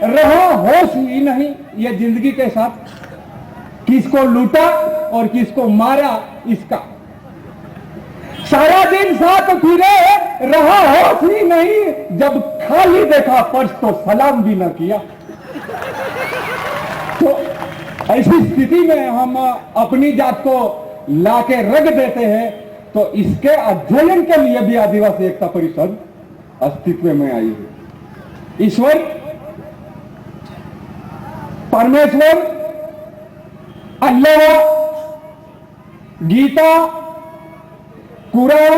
रहा होश ही नहीं ये जिंदगी के साथ। किसको लूटा और किसको मारा इसका। सारा दिन साथ फिरे, रहा होश ही नहीं, जब खाली देखा पर्स तो सलाम भी न किया। तो ऐसी स्थिति में हम अपनी जात को लाके रख देते हैं, तो इसके अध्ययन के लिए भी आदिवासी एकता परिषद अस्तित्व में आई है। ईश्वर, परमेश्वर, Allah, Gita, Quran,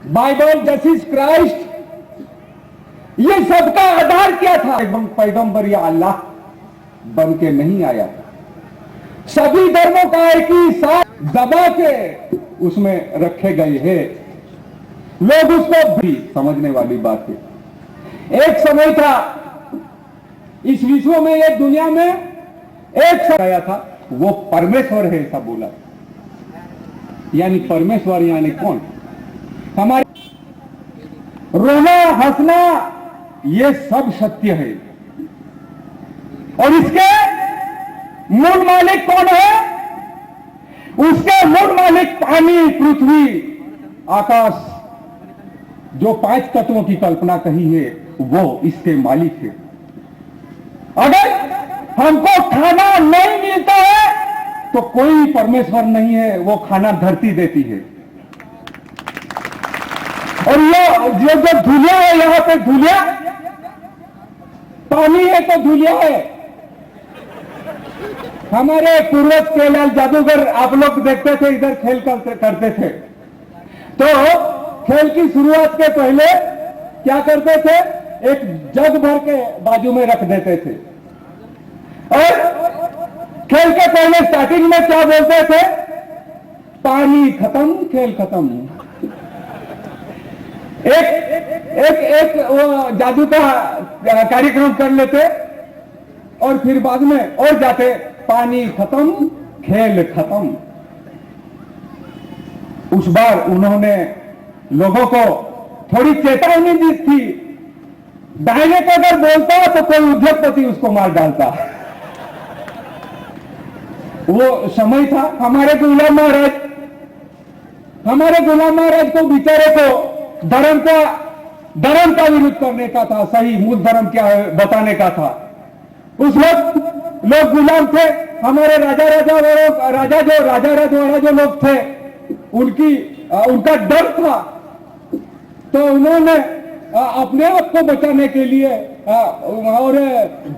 Bible, Jesus Christ, ये सबका आधार क्या था? पैगंबर या अल्लाह बन के नहीं आया था। सभी धर्मों का एक ही साथ दबा के उसमें रखे गए हैं। लोग उसको भी समझने वाली बात है। एक समय था इस विश्व में, एक दुनिया में एक समय आया था, वो परमेश्वर है ऐसा बोला। यानी परमेश्वर यानी कौन? हमारे रोना हंसना ये सब सत्य है, और इसके मूल मालिक कौन है? उसके मूल मालिक पानी, पृथ्वी, आकाश, जो 5 तत्वों की कल्पना कही है, वो इसके मालिक है। अगर हमको खाना नहीं मिलता है तो कोई परमेश्वर नहीं है, वो खाना धरती देती है। और ये जो धुलिया है, यहां पे धुलिया पानी है तो धुलिया है। हमारे पूर्वज केलाल जादूगर, आप लोग देखते थे, इधर खेल करते थे, तो खेल की शुरुआत के पहले क्या करते थे? एक जग भर के बाजू में रख देते थे, और खेल के पहले स्टार्टिंग में क्या बोलते थे? पानी खत्म, खेल खत्म। एक वो जादू का कार्यक्रम कर लेते, और फिर बाद में और जाते, पानी खत्म, खेल खत्म। उस बार उन्होंने लोगों को थोड़ी चेतावनी दी थी, दाहिने को अगर बोलता तो कोई उद्योगपति उसको मार डालता। वो समय था। हमारे गुलाम महाराज को बेचारे को धर्म का विरोध करने का था, सही मूल धर्म क्या है बताने का था। उस वक्त लोग गुलाम थे। हमारे राजा रजवाड़ा जो लोग थे, उनका डर था, तो उन्होंने अपने आप को बचाने के लिए और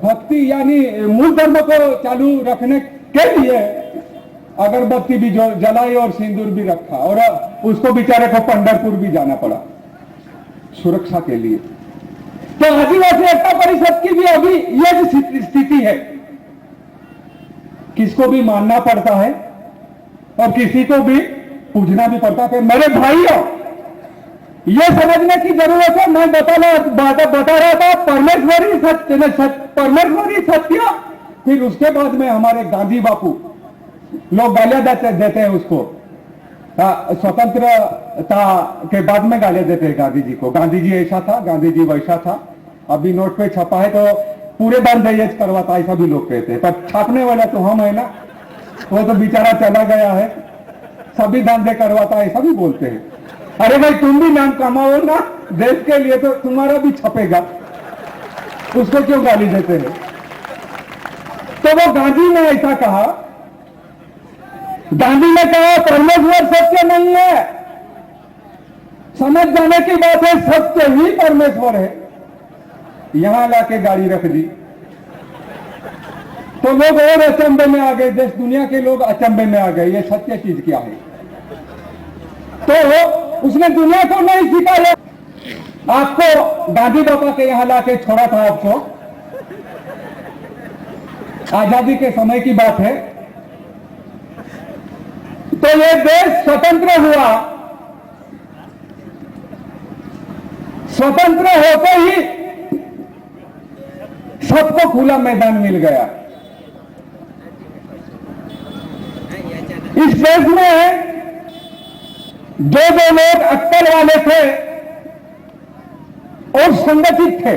भक्ति यानी मूल धर्म को चालू रखने के लिए अगरबत्ती भी जलाई और सिंदूर भी रखा, और उसको बेचारे को पंढरपुर भी जाना पड़ा सुरक्षा के लिए। तो आदिवासी एकता परिषद की भी अभी यह स्थिति है। किसको भी मानना पड़ता है और किसी को भी पूछना भी पड़ता है। मेरे भाइयों, यह समझने की जरूरत है। मैं बता रहा था परमेश्वरी सत्य। फिर उसके बाद में हमारे गांधी बापू, लोग गालियां देते हैं उसको, स्वतंत्रता के बाद में गालियां देते हैं गांधी जी को। गांधी जी ऐसा था, गांधी जी वैसा था। अभी नोट पे छपा है तो पूरे दान दहेज करवाता, ऐसा भी लोग कहते हैं, पर छापने वाला तो हम है ना, वो तो बेचारा चला गया है, सभी दान दे करवाता है, ऐसा भी बोलते हैं। अरे भाई, तुम भी नाम कमाओ ना देश के लिए, तो तुम्हारा भी छपेगा, उसको क्यों गाली देते हैं? तो वो गांधी ने ऐसा कहा गांधी ने कहा परमेश्वर सत्य नहीं है, समझ जाने की बात है, सत्य ही परमेश्वर है। यहां लाके गाड़ी रख दी तो लोग और अचंभे में आ गए, देश दुनिया के लोग अचंभे में आ गए, ये सत्य चीज क्या है। तो उसने दुनिया को नहीं सिखाया, आपको गांधी बाबा के यहां लाके छोड़ा था। आपको आजादी के समय की बात है। तो ये देश स्वतंत्र हुआ, स्वतंत्र होते ही सबको खुला मैदान मिल गया। इस देश में जो लोग अक्कल वाले थे और संगठित थे,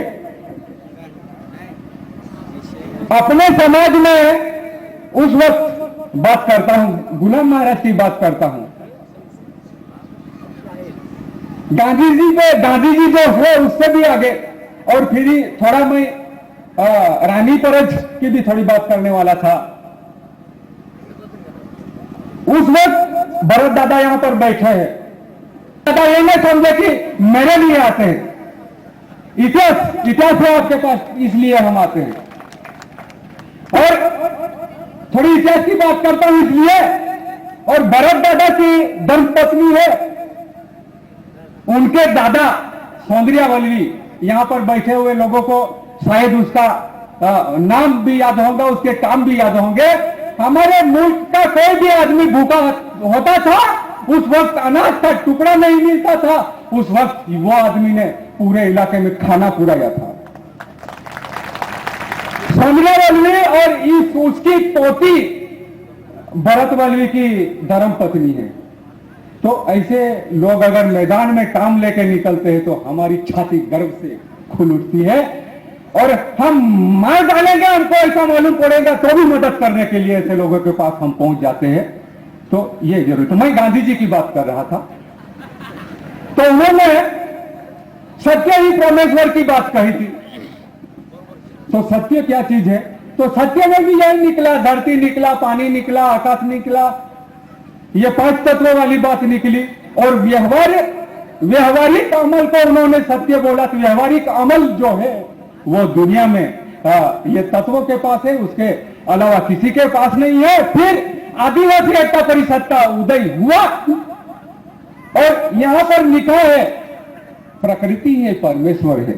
अपने समाज में उस वक्त बात करता हूं, गुलाम महाराज की बात करता हूं, गांधी जी जो है उससे भी आगे। और फिर थोड़ा मैं रानी परज की भी थोड़ी बात करने वाला था। उस वक्त भरत दादा यहां पर बैठे हैं। दादा ये नहीं समझे कि मेरे लिए आते हैं, इतिहास है आपके पास, इसलिए हम आते हैं। और थोड़ी इतिहास की बात करता हूं इसलिए, और भरत दादा की धर्मपत्नी है, उनके दादा सौंदर्यावल्ली, यहां पर बैठे हुए लोगों को शायद उसका नाम भी याद होगा, उसके काम भी याद होंगे। हमारे मुल्क का कोई भी आदमी भूखा होता था, उस वक्त अनाज का टुकड़ा नहीं मिलता था, उस वक्त वो आदमी ने पूरे इलाके में खाना पुराया था। सौंदर्यावल्ली और उसकी पोती भरतवल्ली की धर्मपत्नी है। तो ऐसे लोग अगर मैदान में काम लेके निकलते हैं तो हमारी छाती गर्व से खुल उठती है, और हम मार डालेंगे, हमको ऐसा मालूम पड़ेगा तो भी मदद करने के लिए ऐसे लोगों के पास हम पहुंच जाते हैं। तो ये जरूर। तो मैं गांधी जी की बात कर रहा था, तो उन्होंने सत्य ही परमेश्वर की बात कही थी। तो सत्य क्या चीज है? तो सत्य में भी यही निकला, धरती निकला, पानी निकला, आकाश निकला, ये 5 तत्वों वाली बात निकली। और व्यवहारिक अमल को उन्होंने सत्य बोला। तो व्यवहारिक अमल जो है वो दुनिया में ये तत्वों के पास है, उसके अलावा किसी के पास नहीं है। फिर आदिवासी एकता परिषद का उदय हुआ, और यहां पर लिखा है प्रकृति है, परमेश्वर है।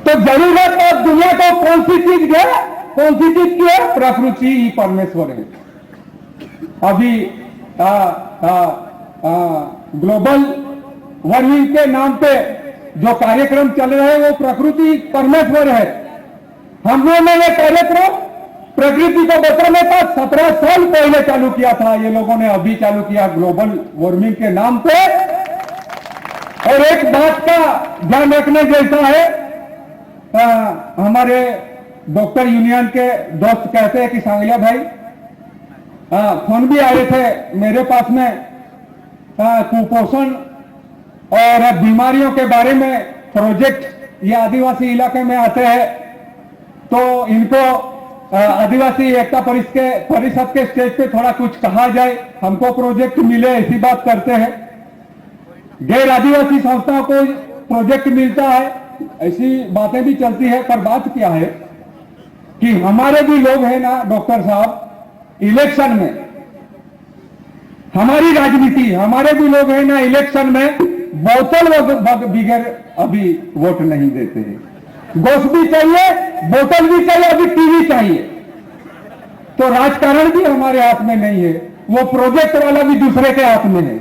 तो जरूरत है दुनिया को कौन सी चीज है? कौन सी चीज की है? प्रकृति ही परमेश्वर है। अभी ग्लोबल वार्मिंग के नाम पे जो कार्यक्रम चल रहे हैं वो प्रकृति परमेश्वर है। हम लोगों ने ये कार्यक्रम प्रकृति को बचाने का 17 साल पहले चालू किया था, ये लोगों ने अभी चालू किया ग्लोबल वार्मिंग के नाम पे। और एक बात का ध्यान रखने जैसा है, हमारे डॉक्टर यूनियन के दोस्त कहते हैं कि सांगलिया भाई, फोन भी आए थे मेरे पास में, कुपोषण और बीमारियों के बारे में प्रोजेक्ट ये आदिवासी इलाके में आते हैं, तो इनको आदिवासी एकता परिषद के स्टेज पे थोड़ा कुछ कहा जाए, हमको प्रोजेक्ट मिले, ऐसी बात करते हैं। गैर आदिवासी संस्थाओं को प्रोजेक्ट मिलता है, ऐसी बातें भी चलती है। पर बात क्या है कि हमारे भी लोग हैं ना डॉक्टर साहब, इलेक्शन में हमारी राजनीति, हमारे भी लोग हैं ना इलेक्शन में बोतल बगैर अभी वोट नहीं देते हैं। गोश्त भी चाहिए, बोतल भी चाहिए, अभी टीवी चाहिए। तो राजकारण भी हमारे हाथ में नहीं है, वो प्रोजेक्ट वाला भी दूसरे के हाथ में है।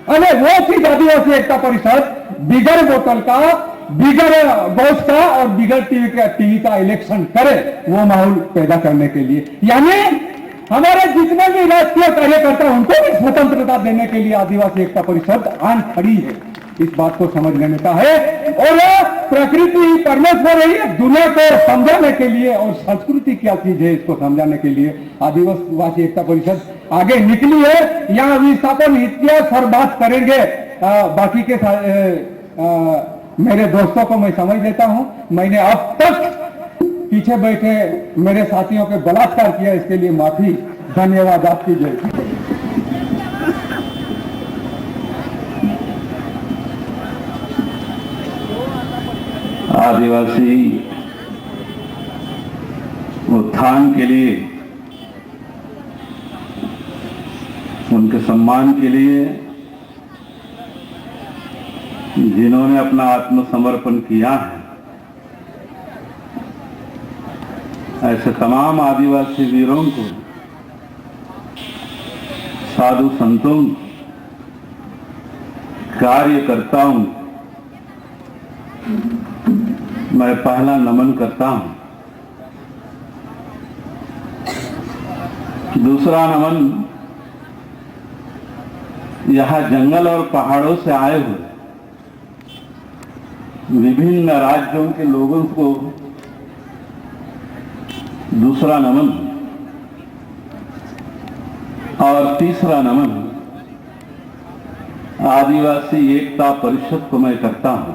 अरे वो चीज आदिवासी एकता परिषद बिगर बोतल का, बिगर गोश्त का और बिगर टीवी का इलेक्शन करे, वो माहौल पैदा करने के लिए, यानी हमारे जितने भी राष्ट्रीय कार्यकर्ता उनको भी स्वतंत्रता देने के लिए आदिवासी एकता परिषद आन खड़ी है। इस बात को समझ लेने का है। और प्रकृति परमेश्वर है, दुनिया को समझाने के लिए, और संस्कृति क्या चीज है इसको समझाने के लिए आदिवासी एकता परिषद आगे निकली है। यहाँ विस्थापन इतिहास और बात करेंगे, बाकी के मेरे दोस्तों को मैं समझ लेता हूं। मैंने अब तक पीछे बैठे मेरे साथियों के बलात्कार किया, इसके लिए माफी। धन्यवाद, आपकी जय। आदिवासी उत्थान के लिए, उनके सम्मान के लिए जिन्होंने अपना आत्मसमर्पण किया है, ऐसे तमाम आदिवासी वीरों को, साधु संतों, कार्यकर्ताओं मैं पहला नमन करता हूं। दूसरा नमन यहां जंगल और पहाड़ों से आए हुए विभिन्न राज्यों के लोगों को दूसरा नमन, और तीसरा नमन आदिवासी एकता परिषद को मैं करता हूं।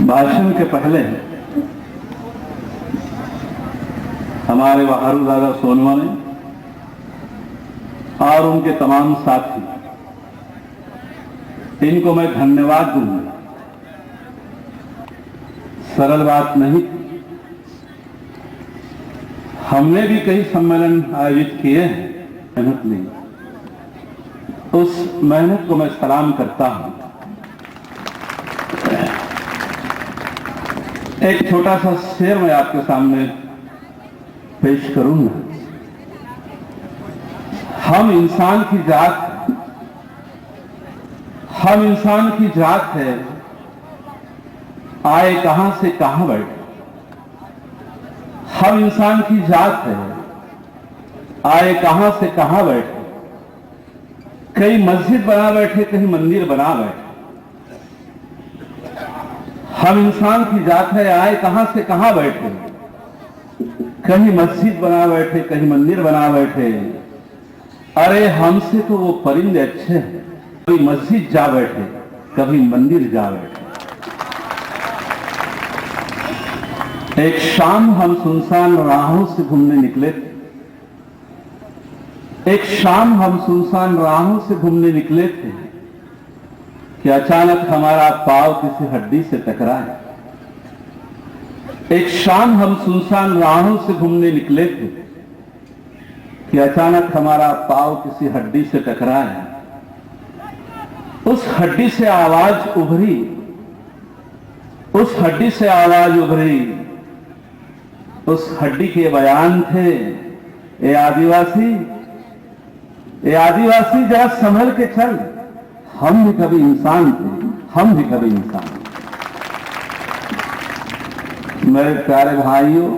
भाषण के पहले हमारे बहारू दादा सोनवा ने और उनके तमाम साथी, इनको मैं धन्यवाद दूंगा। सरल बात नहीं, हमने भी कई सम्मेलन आयोजित किए हैं, मेहनत नहीं, उस मेहनत को मैं सलाम करता हूं। एक छोटा सा शेर मैं आपके सामने पेश करूंगा। हम इंसान की जात, हम इंसान की जात है, आए कहां से कहां बैठे। हम इंसान की जात है, आए कहां से कहां बैठे। कहीं मस्जिद बना बैठे, कहीं मंदिर बना बैठे। हम इंसान की जात है, आए कहां से कहां बैठे। कहीं मस्जिद बना बैठे, कहीं मंदिर बना बैठे। अरे हमसे तो वो परिंदे अच्छे हैं, कभी मस्जिद जा बैठे, कभी मंदिर जा बैठे। एक शाम हम सुनसान राहों से घूमने निकले थे। एक शाम हम सुनसान राहों से घूमने निकले थे कि अचानक हमारा पांव किसी हड्डी से टकराया। एक शाम हम सुनसान राहों से घूमने निकले थे कि अचानक हमारा पांव किसी हड्डी से टकराया। उस हड्डी से आवाज उभरी, उस हड्डी से आवाज उभरी। उस हड्डी के बयान थे, ए आदिवासी, ए आदिवासी जरा संभल के चल, हम भी कभी इंसान थे, हम भी कभी इंसान। मेरे प्यारे भाइयों,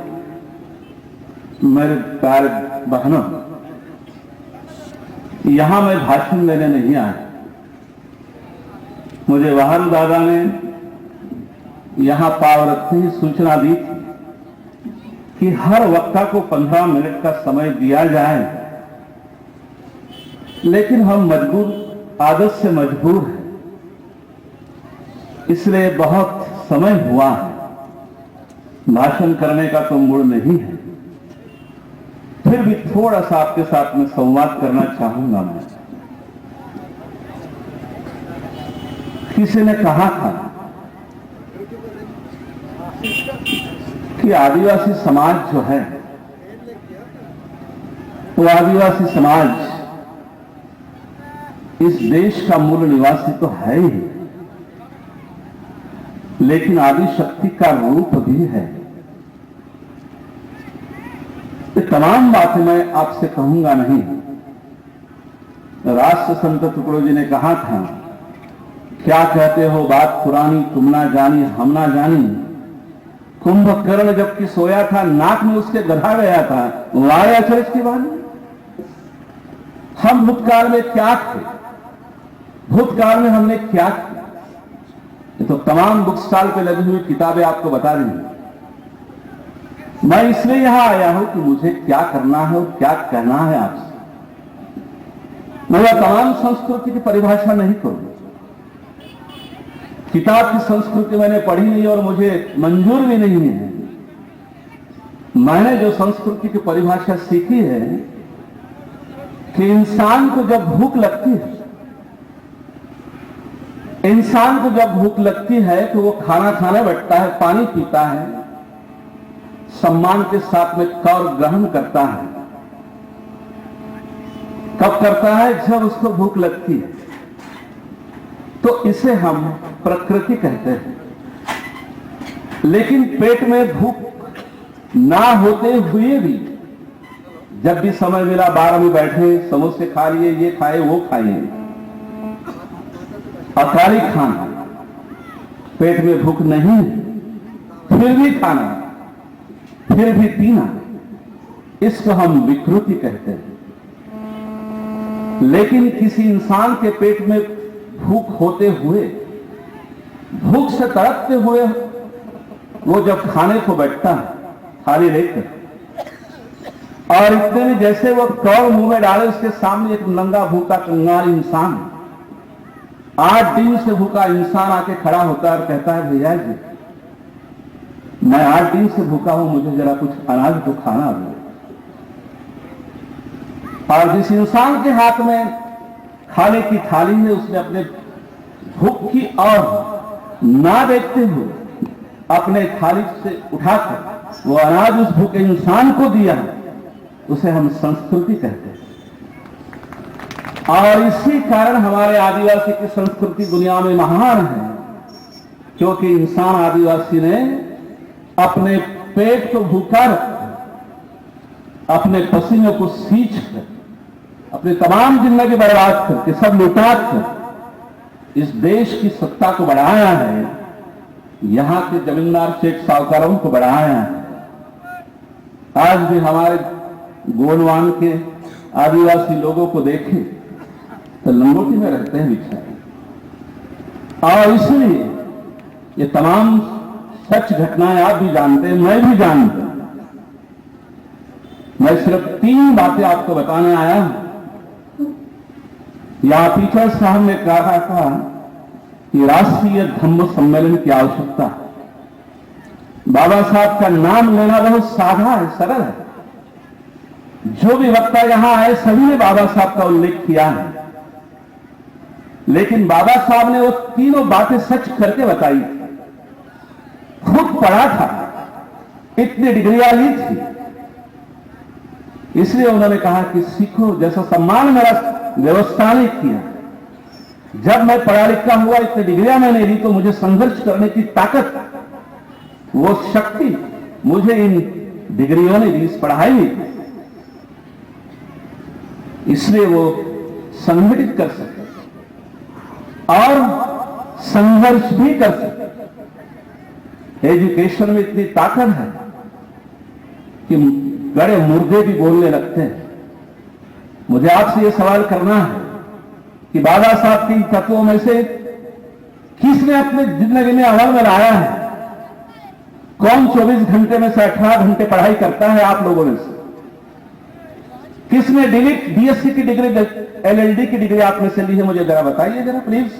मेरे प्यारे बहनों, यहां मैं भाषण देने नहीं आया। मुझे बहारू दादा ने यहां पाव रखते ही सूचना दी थी कि हर वक्ता को 15 मिनट का समय दिया जाए, लेकिन हम मजबूर, आदत से मजबूर हैं, इसलिए बहुत समय हुआ है। भाषण करने का तो मूड नहीं है, फिर भी थोड़ा सा आपके साथ में संवाद करना चाहूंगा मैं। किसी ने कहा था कि आदिवासी समाज जो है, वो आदिवासी समाज इस देश का मूल निवासी तो है ही, लेकिन आदि शक्ति का रूप भी है। ये तमाम बातें मैं आपसे कहूंगा नहीं। राष्ट्र संत टुकड़ो जी ने कहा था, क्या कहते हो बात पुरानी, तुम ना जानी हम ना जानी। कुंभकर्ण जबकि सोया था, नाक में उसके गधा गया था, वाया चरित की वाणी। हम भूतकाल में क्या थे, भूतकाल में हमने क्या किया, ये तो तमाम बुक स्टॉल पे लगी हुई किताबें आपको बता देंगी। मैं इसलिए यहां आया हूं कि मुझे क्या करना है और क्या कहना है आपसे। मैं तमाम संस्कृति की परिभाषा नहीं करूंगा। किताब की संस्कृति मैंने पढ़ी नहीं और मुझे मंजूर भी नहीं है। मैंने जो संस्कृति की परिभाषा सीखी है कि इंसान को जब भूख लगती है, इंसान को जब भूख लगती है तो वो खाना खाने बैठता है, पानी पीता है, सम्मान के साथ में कौर ग्रहण करता है। कब करता है? जब उसको भूख लगती है। तो इसे हम प्रकृति कहते हैं। लेकिन पेट में भूख ना होते हुए भी जब भी समय मिला बार में बैठे, समोसे खा लिए, ये खाए वो खाए, अकाली खाना, पेट में भूख नहीं फिर भी खाना, फिर भी पीना, इसको हम विकृति कहते हैं। लेकिन किसी इंसान के पेट में भूख होते हुए, भूख से तड़पते हुए वो जब खाने को बैठता है थाली लेकर, और इतने में जैसे वो कौर मुंह में डाले, उसके सामने एक नंगा भूखा कंगाल इंसान, 8 दिन से भूखा इंसान आके खड़ा होता है और कहता है भैया जी मैं 8 दिन से भूखा हूं, मुझे जरा कुछ अनाज को खाना दो। और जिस इंसान के हाथ में खाने की थाली है, उसने अपने भूख की और ना देखते हुए अपने थाली से उठाकर वो अनाज उस भूखे इंसान को दिया, उसे हम संस्कृति कहते हैं। और इसी कारण हमारे आदिवासी की संस्कृति दुनिया में महान है, क्योंकि इंसान आदिवासी ने अपने पेट को भूखा रखकर, अपने पसीने को सींच कर, अपनी तमाम जिंदगी बर्बाद करके, सब लुटा कर इस देश की सत्ता को बढ़ाया है, यहां के जमींदार सेठ साहूकारों को बढ़ाया है। आज भी हमारे गोंडवान के आदिवासी लोगों को देखें तो लंगोटी में रहते हैं बेचारे। और इसलिए ये तमाम सच घटनाएं आप भी जानते हैं, मैं भी जानता हूं। मैं सिर्फ 3 बातें आपको बताने आया हूं। यहां टीचर साहब ने कहा था कि राष्ट्रीय धम्म सम्मेलन की आवश्यकता है। बाबा साहब का नाम लेना बहुत साधा है, सरल है। जो भी वक्ता यहां आए सभी ने बाबा साहब का उल्लेख किया है, लेकिन बाबा साहब ने वो तीनों बातें सच करके बताई। खुद पढ़ा था, इतनी डिग्रियां ली थी, इसलिए उन्होंने कहा कि सीखो। जैसा सम्मान मेरा व्यवस्था ने किया, जब मैं पढ़ा लिखा हुआ, इतनी डिग्रियां मैंने ली, तो मुझे संघर्ष करने की ताकत, वो शक्ति मुझे इन डिग्रियों ने दी, इस पढ़ाई ने, इसलिए वो संगठित कर सके और संघर्ष भी कर सके। एजुकेशन में इतनी ताकत है कि गड़े मुर्दे भी बोलने लगते हैं। मुझे आपसे ये सवाल करना है कि बाबा साहब के तत्वों में से किसने अपने जिंदगी में अमल में लाया है? कौन 24 घंटे में से 18 घंटे पढ़ाई करता है आप लोगों में से? किसने बीएससी की डिग्री, एलएलडी की डिग्री आप में से ली है? मुझे जरा बताइए जरा प्लीज।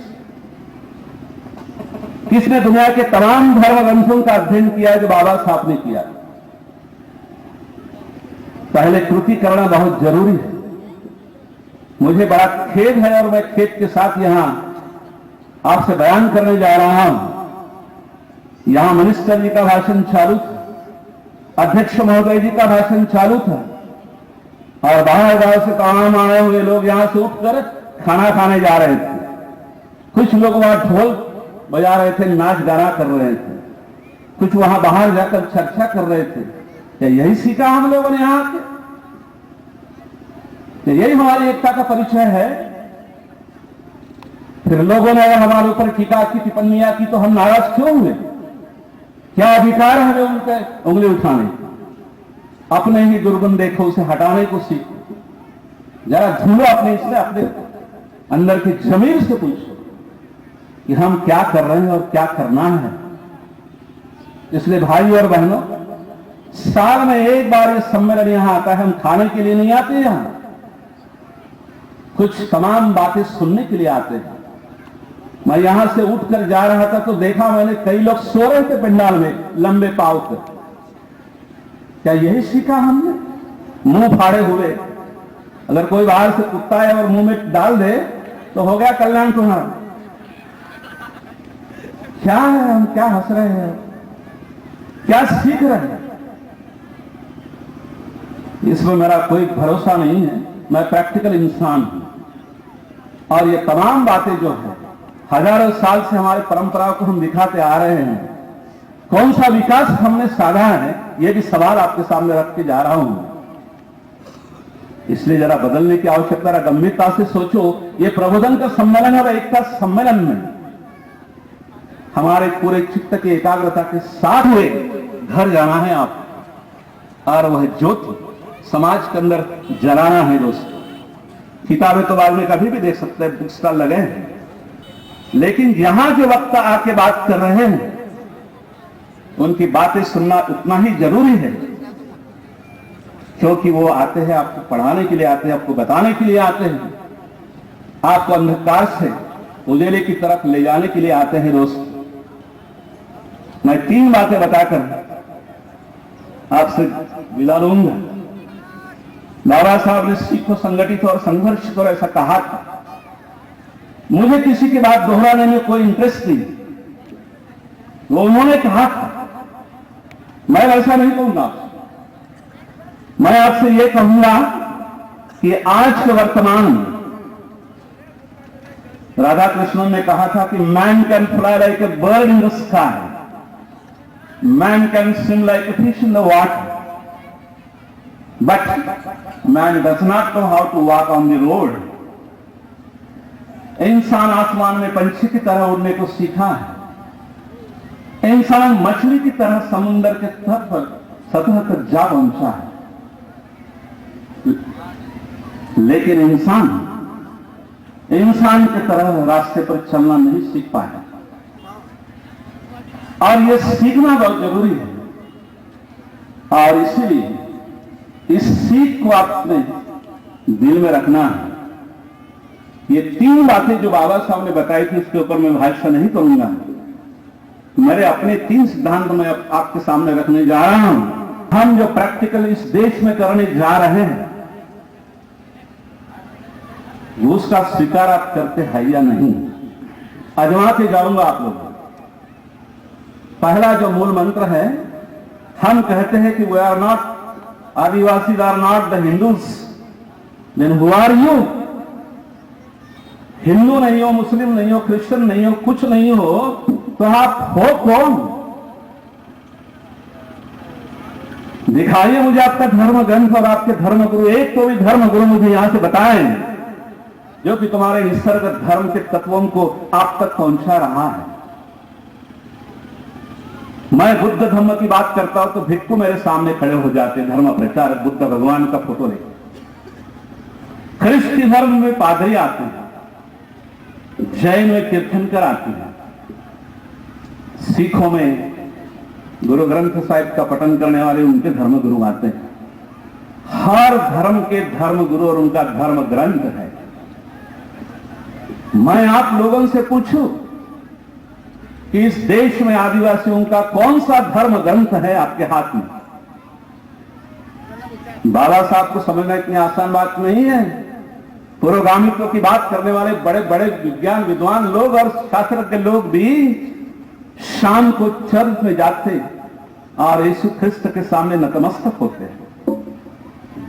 किसने दुनिया के तमाम धर्म ग्रंथों का अध्ययन किया है जो बाबा साहब ने किया? पहले कृति करना बहुत जरूरी है। मुझे बड़ा खेद है और मैं खेद के साथ यहां आपसे बयान करने जा रहा हूं। यहां मिनिस्टर जी का भाषण चालू था, अध्यक्ष महोदय जी का भाषण चालू था, और बाहर गांव से तमाम आए हुए लोग यहां से उठकर खाना खाने जा रहे थे। कुछ लोग वहां ढोल बजा रहे थे, नाच गाना कर रहे थे, कुछ वहां बाहर जाकर चर्चा कर रहे थे। क्या यही सीखा हम लोगों ने यहां के? यही हमारी एकता का परिचय है? फिर लोगों ने अगर हमारे ऊपर टीका की, टिप्पणियां की, तो हम नाराज क्यों हुए? क्या अधिकार है हमें उन पर उंगली उठाने? अपने ही दुर्गुण देखो, उसे हटाने को सीखो। जरा झूलो अपने इसमें, अपने अंदर की जमीर से पूछो कि हम क्या कर रहे हैं और क्या करना है। इसलिए भाई और बहनों, साल में एक बार ये सम्मेलन यहां आता है। हम खाने के लिए नहीं आते यहां, कुछ तमाम बातें सुनने के लिए आते हैं। मैं यहां से उठकर जा रहा था तो देखा मैंने कई लोग सो रहे थे पंडाल में लंबे पांव कर। क्या यही सीखा हमने? मुंह फाड़े हुए। अगर कोई बाहर से कुत्ता है और मुंह में डाल दे तो हो गया कल्याण तुम्हारा। क्या है, हम क्या हंस रहे हैं, क्या सीख रहे हैं? इसमें मेरा कोई भरोसा नहीं है। मैं प्रैक्टिकल इंसान हूं और ये तमाम बातें जो है हजारों साल से हमारे परंपराओं को हम दिखाते आ रहे हैं। कौन सा विकास हमने साधा है, ये भी सवाल आपके सामने रख के जा रहा हूं। इसलिए जरा बदलने की आवश्यकता है। गंभीरता से सोचो, ये प्रबोधन का सम्मेलन और एकता सम्मेलन में हमारे पूरे चित्त की एकाग्रता के साथ हुए घर जाना है आप, और वह ज्योति समाज के अंदर जलाना है। दोस्तों, किताबें तो बाद में कभी भी देख सकते हैं, बुक स्टॉल लगे हैं, लेकिन यहां जो वक्ता आके बात कर रहे हैं उनकी बातें सुनना उतना ही जरूरी है, क्योंकि वो आते हैं आपको पढ़ाने के लिए, आते हैं आपको बताने के लिए, आते हैं आपको अंधकार से उजाले की तरफ ले जाने के लिए आते हैं। दोस्त, मैं 3 बातें बताकर आपसे विदा लूंगा। बाबा साहब ने सीख को संगठित और संघर्ष को ऐसा कहा था। मुझे किसी की बात दोहराने में कोई इंटरेस्ट नहीं, वो उन्होंने कहा था, मैं वैसा नहीं कहूंगा। मैं आपसे यह कहूंगा कि आज के वर्तमान में राधा कृष्णन ने कहा था कि man can fly like a bird in the sky, man can swim like a fish in the water, but man does not know how to walk on the road. इंसान आसमान में पंछी की तरह उड़ने को सीखा है, इंसान मछली की तरह समुद्र के तट पर सतह तक जा पहुंचा है, लेकिन इंसान की तरह रास्ते पर चलना नहीं सीख पाया। और यह सीखना बहुत जरूरी है, और इसीलिए इस सीख को आपने दिल में रखना है। ये 3 बातें जो बाबा साहब ने बताई थी, इसके ऊपर मैं भाष्य नहीं करूंगा। मेरे अपने 3 सिद्धांत मैं आपके सामने रखने जा रहा हूं। हम जो प्रैक्टिकल इस देश में करने जा रहे हैं, उसका स्वीकार आप करते हैं या नहीं, आजमा के जाऊंगा आप लोग। पहला जो मूल मंत्र है, हम कहते हैं कि we are not, Adivasi are not the Hindus, then who are you? हिंदू नहीं हो, मुस्लिम नहीं हो, क्रिश्चियन नहीं हो, कुछ नहीं हो, तो आप हो कौन? दिखाइए मुझे आपका धर्म ग्रंथ और आपके धर्म गुरु। एक तो भी धर्म गुरु मुझे यहां से बताएं जो कि तुम्हारे निसर्ग धर्म के तत्वों को आप तक पहुंचा रहा है। मैं बुद्ध धर्म की बात करता हूं तो भिक्खु मेरे सामने खड़े हो जाते हैं, धर्म प्रचारक, बुद्ध भगवान का फोटो लेकर। ख्रिस्ती धर्म में पादरी आते हैं, जैन में कीर्तनकर आते हैं, सिखों में गुरु ग्रंथ साहिब का पठन करने वाले उनके धर्म गुरु आते हैं। हर धर्म के धर्म गुरु और उनका धर्म ग्रंथ है। मैं आप लोगों से पूछूं कि इस देश में आदिवासियों का कौन सा धर्म ग्रंथ है आपके हाथ में? बाबा साहब को समझना इतनी आसान बात नहीं है। पुरोगामित्व की बात करने वाले बड़े बड़े विज्ञान विद्वान लोग और शास्त्र के लोग भी शाम को चर्च में जाते और यीशु ख्रिस्त के सामने नतमस्तक होते हैं।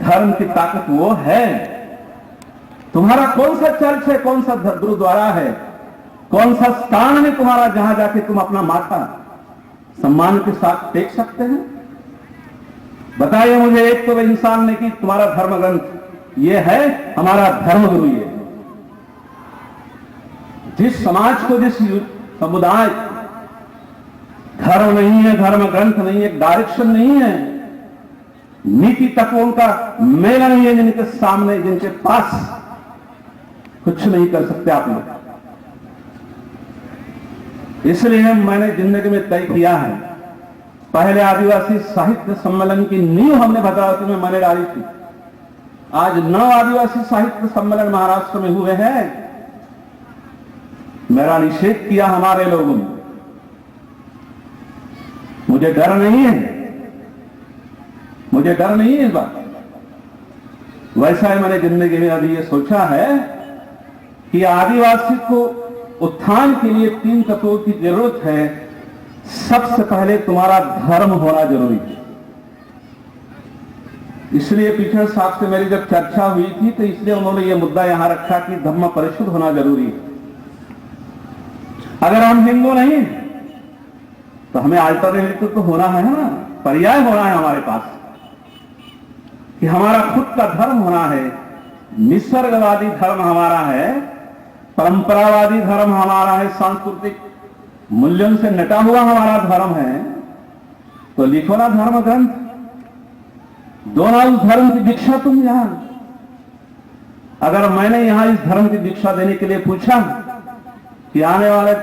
धर्म की ताकत वो है। तुम्हारा कौन सा चर्च है, कौन सा गुरुद्वारा है, कौन सा स्थान है तुम्हारा जहां जाके तुम अपना माथा सम्मान के साथ टेक सकते हैं? बताइए मुझे एक तो इंसान ने कि तुम्हारा धर्म ग्रंथ ये है, हमारा धर्म गुरु ये। जिस समाज को, जिस समुदाय धर्म नहीं है, धर्म ग्रंथ नहीं है, डायरेक्शन नहीं है, नीति तत्वों का मेल नहीं है, जिनके सामने, जिनके पास कुछ नहीं कर सकते आप लोग। इसलिए मैंने जिंदगी में तय किया है, पहले आदिवासी साहित्य सम्मेलन की नींव हमने भद्रावती में मैंने डाली थी। आज 9 आदिवासी साहित्य सम्मेलन महाराष्ट्र में हुए हैं। मेरा निषेध किया हमारे लोगों ने। मुझे डर नहीं है, मुझे डर नहीं है इस बात। वैसा ही मैंने जिंदगी में अभी ये सोचा है कि आदिवासी को उत्थान के लिए 3 तत्वों की जरूरत है। सबसे पहले तुम्हारा धर्म होना जरूरी है। इसलिए पीछे साहब से मेरी जब चर्चा हुई थी तो इसलिए उन्होंने ये मुद्दा यहां रखा कि धर्म परिशुद्ध होना जरूरी है। अगर हम हिंदू नहीं तो हमें अल्टरनेटिव तो होना है ना, पर्याय होना है हमारे पास कि हमारा खुद का धर्म होना है। निसर्गवादी धर्म हमारा है, परंपरावादी धर्म हमारा है, सांस्कृतिक मूल्यों से नटा हुआ हमारा धर्म है। तो लिखो ना धर्म ग्रंथ, दो ना उस धर्म की दीक्षा तुम यहां। अगर मैंने यहां इस धर्म की दीक्षा देने के लिए पूछा कि आने वाले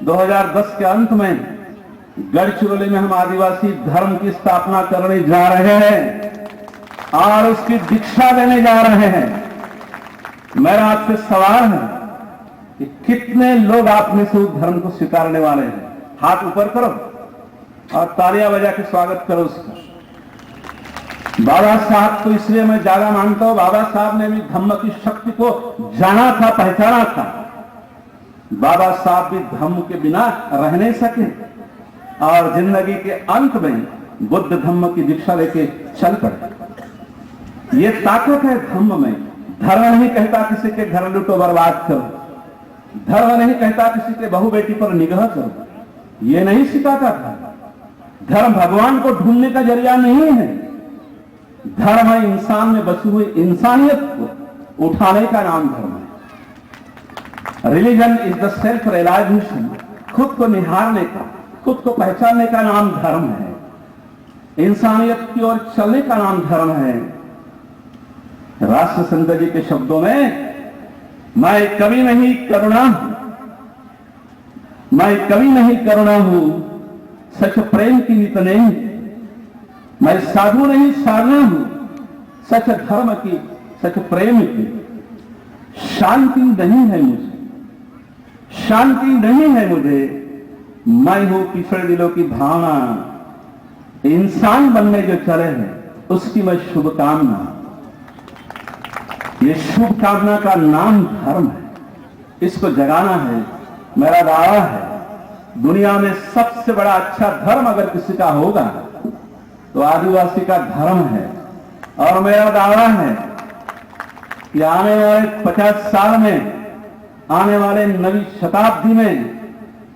2010 के अंत में गढ़चिरौली में हम आदिवासी धर्म की स्थापना करने जा रहे हैं और उसकी दीक्षा देने जा रहे हैं, मेरा आपसे सवाल है कि कितने लोग आप में से उस धर्म को स्वीकारने वाले हैं? हाथ ऊपर करो और तालियां बजा के स्वागत करो उसका। बाबा साहब को इसलिए मैं ज्यादा मानता हूं, बाबा साहब ने भी धम्म की शक्ति को जाना था, पहचाना था। बाबा साहब भी धम्म के बिना रह नहीं सके और जिंदगी के अंत में बुद्ध धम्म की दीक्षा लेके चल पड़े। ये ताकत है धम्म में। धर्म नहीं कहता किसी के घर लूटो बर्बाद करो, धर्म नहीं कहता किसी के बहू बेटी पर निगाह करो, ये नहीं सिखाता था। धर्म भगवान को ढूंढने का जरिया नहीं है। धर्म है इंसान में बसी हुई इंसानियत को उठाने का नाम धर्म है। Religion is the self realisation, खुद को निहारने का, खुद को पहचानने का नाम धर्म है। इंसानियत की ओर चलने का नाम धर्म है। राष्ट्रसंत जी के शब्दों में, मैं कवि नहीं करुणा हूं, मैं कवि नहीं करुणा हूं, सच प्रेम की नित नहीं, मैं साधु नहीं साधना हूं, सच धर्म की, सच प्रेम की। शांति नहीं है मुझे, शांति नहीं है मुझे, मैं हूं किशोर दिलों की भावना। इंसान बनने जो चले हैं उसकी मैं शुभकामना। ये शुभकामना का नाम धर्म है, इसको जगाना है। मेरा दावा है दुनिया में सबसे बड़ा अच्छा धर्म अगर किसी का होगा तो आदिवासी का धर्म है। और मेरा दावा है कि आने वाले 50 साल में, आने वाले नवी शताब्दी में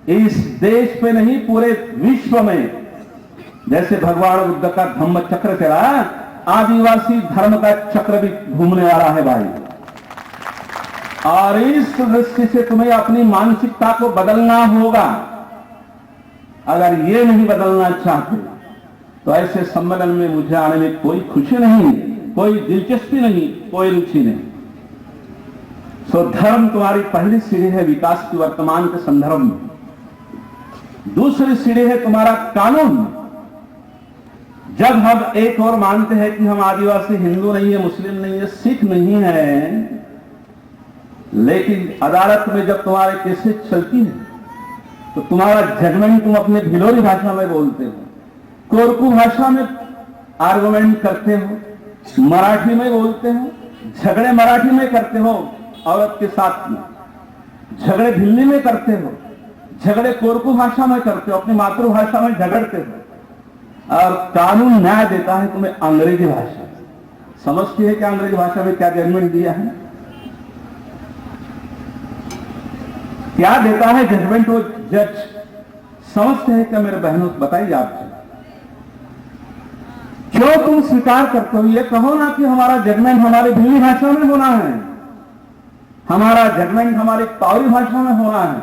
इस देश पे नहीं पूरे विश्व में जैसे भगवान बुद्ध का धम्म चक्र चला, आदिवासी धर्म का चक्र भी घूमने वाला है भाई। और इस दृष्टि से तुम्हें अपनी मानसिकता को बदलना होगा। अगर ये नहीं बदलना चाहते तो ऐसे सम्मेलन में मुझे आने में कोई खुशी नहीं, कोई दिलचस्पी नहीं, कोई रुचि नहीं। सो धर्म तुम्हारी पहली सीढ़ी है विकास की वर्तमान के संदर्भ में। दूसरी सीढ़ी है तुम्हारा कानून। जब हम एक और मानते हैं कि हम आदिवासी हिंदू नहीं है, मुस्लिम नहीं है, सिख नहीं है, लेकिन अदालत में जब तुम्हारे केसेस चलती है तो तुम्हारा जजमेंट तुम अपने भिलोरी भाषा में बोलते हो, कोरकू भाषा में आर्गुमेंट करते हो, मराठी में बोलते हो, झगड़े मराठी में करते हो औरत के साथ में, झगड़े भिल्ली में करते हो, झगड़े कोरकू भाषा में करते हो, अपनी मातृभाषा में झगड़ते हो। और कानून न्याय देता है तुम्हें अंग्रेजी भाषा। समझती है कि अंग्रेजी भाषा में क्या जजमेंट दिया है, क्या देता है जजमेंट वो जज? समझते हैं क्या मेरे बहनों? बताइए आप क्यों तुम स्वीकार करते हो? ये कहो ना कि हमारा जजमेंट हमारी भिल्ली भाषा में होना है, हमारा जजमेंट हमारी पावरी भाषा में होना है,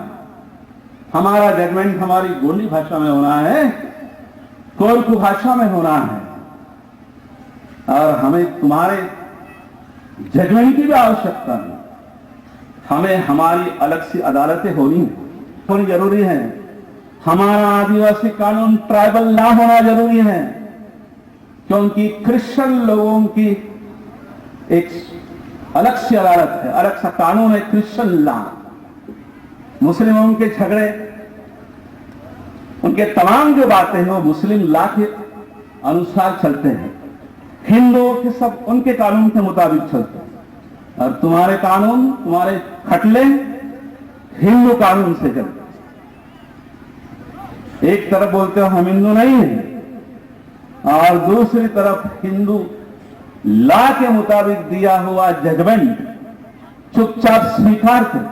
हमारा जजमेंट हमारी गोंडी भाषा में होना है, कोरकू भाषा में होना है। और हमें तुम्हारे जजमेंट की भी आवश्यकता है। हमें हमारी अलग सी अदालतें होनी जरूरी है। हमारा आदिवासी कानून ट्राइबल ना होना जरूरी है, क्योंकि क्रिश्चियन लोगों की एक अलग सी अदालत है, अलग सा कानून है क्रिश्चियन लॉ। मुस्लिमों के झगड़े, उनके तमाम जो बातें हैं वो मुस्लिम लॉ के अनुसार चलते हैं। हिंदुओं के सब उनके कानून के मुताबिक चलते हैं, और तुम्हारे कानून, तुम्हारे खटले हिंदू कानून से चलते हैं। एक तरफ बोलते हो हम हिंदू नहीं हैं, और दूसरी तरफ हिंदू लॉ के मुताबिक दिया हुआ जजमेंट चुपचाप स्वीकार कर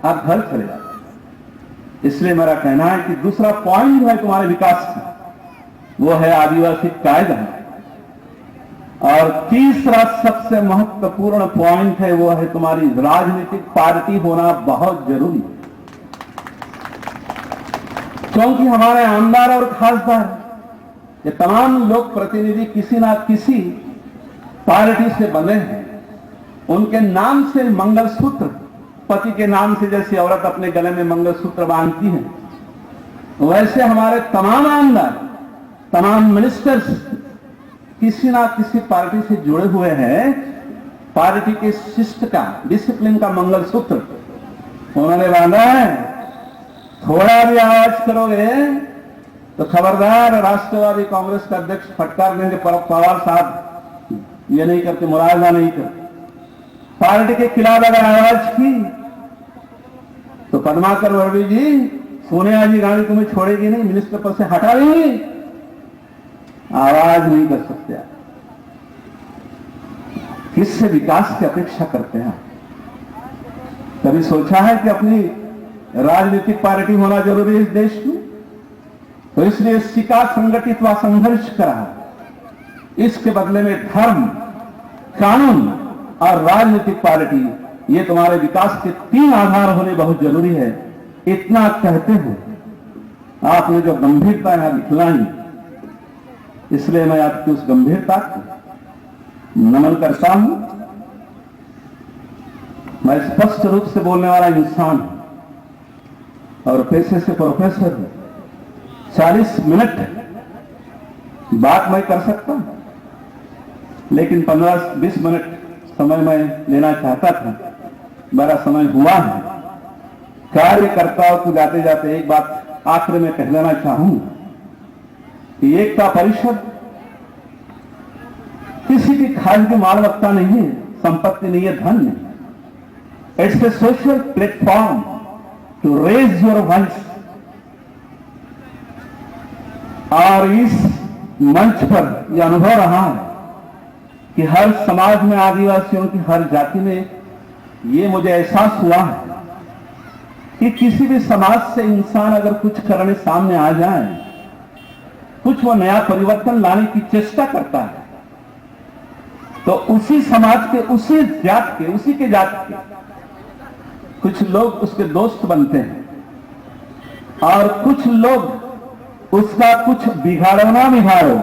आप घर चले जाते। इसलिए मेरा कहना है कि दूसरा पॉइंट जो है तुम्हारे विकास का, वो है आदिवासी कायदा, और तीसरा सबसे महत्वपूर्ण पॉइंट है वो है तुम्हारी राजनीतिक पार्टी होना बहुत जरूरी है। क्योंकि हमारे आमदार और खासदार ये तमाम लोग प्रतिनिधि किसी ना किसी पार्टी से बने हैं। उनके नाम से मंगलसूत्र, पति के नाम से जैसे औरत अपने गले में मंगलसूत्र बांधती है, वैसे हमारे तमाम आमदार, तमाम मिनिस्टर्स किसी ना किसी पार्टी से जुड़े हुए हैं। पार्टी के शिष्ट का, डिसिप्लिन का मंगलसूत्र उन्होंने बांधा है। थोड़ा भी आवाज करोगे तो खबरदार, राष्ट्रवादी कांग्रेस का अध्यक्ष फटकार देंगे, पवार साहब ये नहीं करते, मुलायजा नहीं करते। पार्टी के खिलाफ अगर आवाज की तो पद्माकर वर्वी जी, सोनिया जी गांधी तुम्हें छोड़ेगी नहीं, मिनिस्टर पर से हटा देंगे, आवाज नहीं कर सकते आप। किससे विकास की अपेक्षा करते हैं? कभी सोचा है कि अपनी राजनीतिक पार्टी होना जरूरी है इस देश में? तो इसलिए सिका संगठित व संघर्ष करा, इसके बदले में धर्म, कानून और राजनीतिक पार्टी, ये तुम्हारे विकास के 3 आधार होने बहुत जरूरी है। इतना कहते हो आपने जो गंभीरता यहां दिखलाई, इसलिए मैं आपकी उस गंभीरता को नमन करता हूं। मैं स्पष्ट रूप से बोलने वाला इंसान हूं और पेशे से प्रोफेसर हूं। 40 मिनट बात मैं कर सकता हूं, लेकिन 15-20 मिनट समय मैं लेना चाहता था, मेरा समय हुआ है। कार्यकर्ताओं को जाते जाते एक बात आखिर में कह देना चाहूंगा कि एकता परिषद किसी की खाली मालमत्ता नहीं है, संपत्ति नहीं है, धन नहीं। It's a social platform to raise your voice. और इस मंच पर यह अनुभव रहा है कि हर समाज में, आदिवासियों की हर जाति में ये मुझे एहसास हुआ है कि किसी भी समाज से इंसान अगर कुछ करने सामने आ जाए, कुछ वो नया परिवर्तन लाने की चेष्टा करता है, तो उसी समाज के, उसी जात के, उसी के जात के कुछ लोग उसके दोस्त बनते हैं, और कुछ लोग उसका कुछ बिगाड़ो ना बिगाड़ो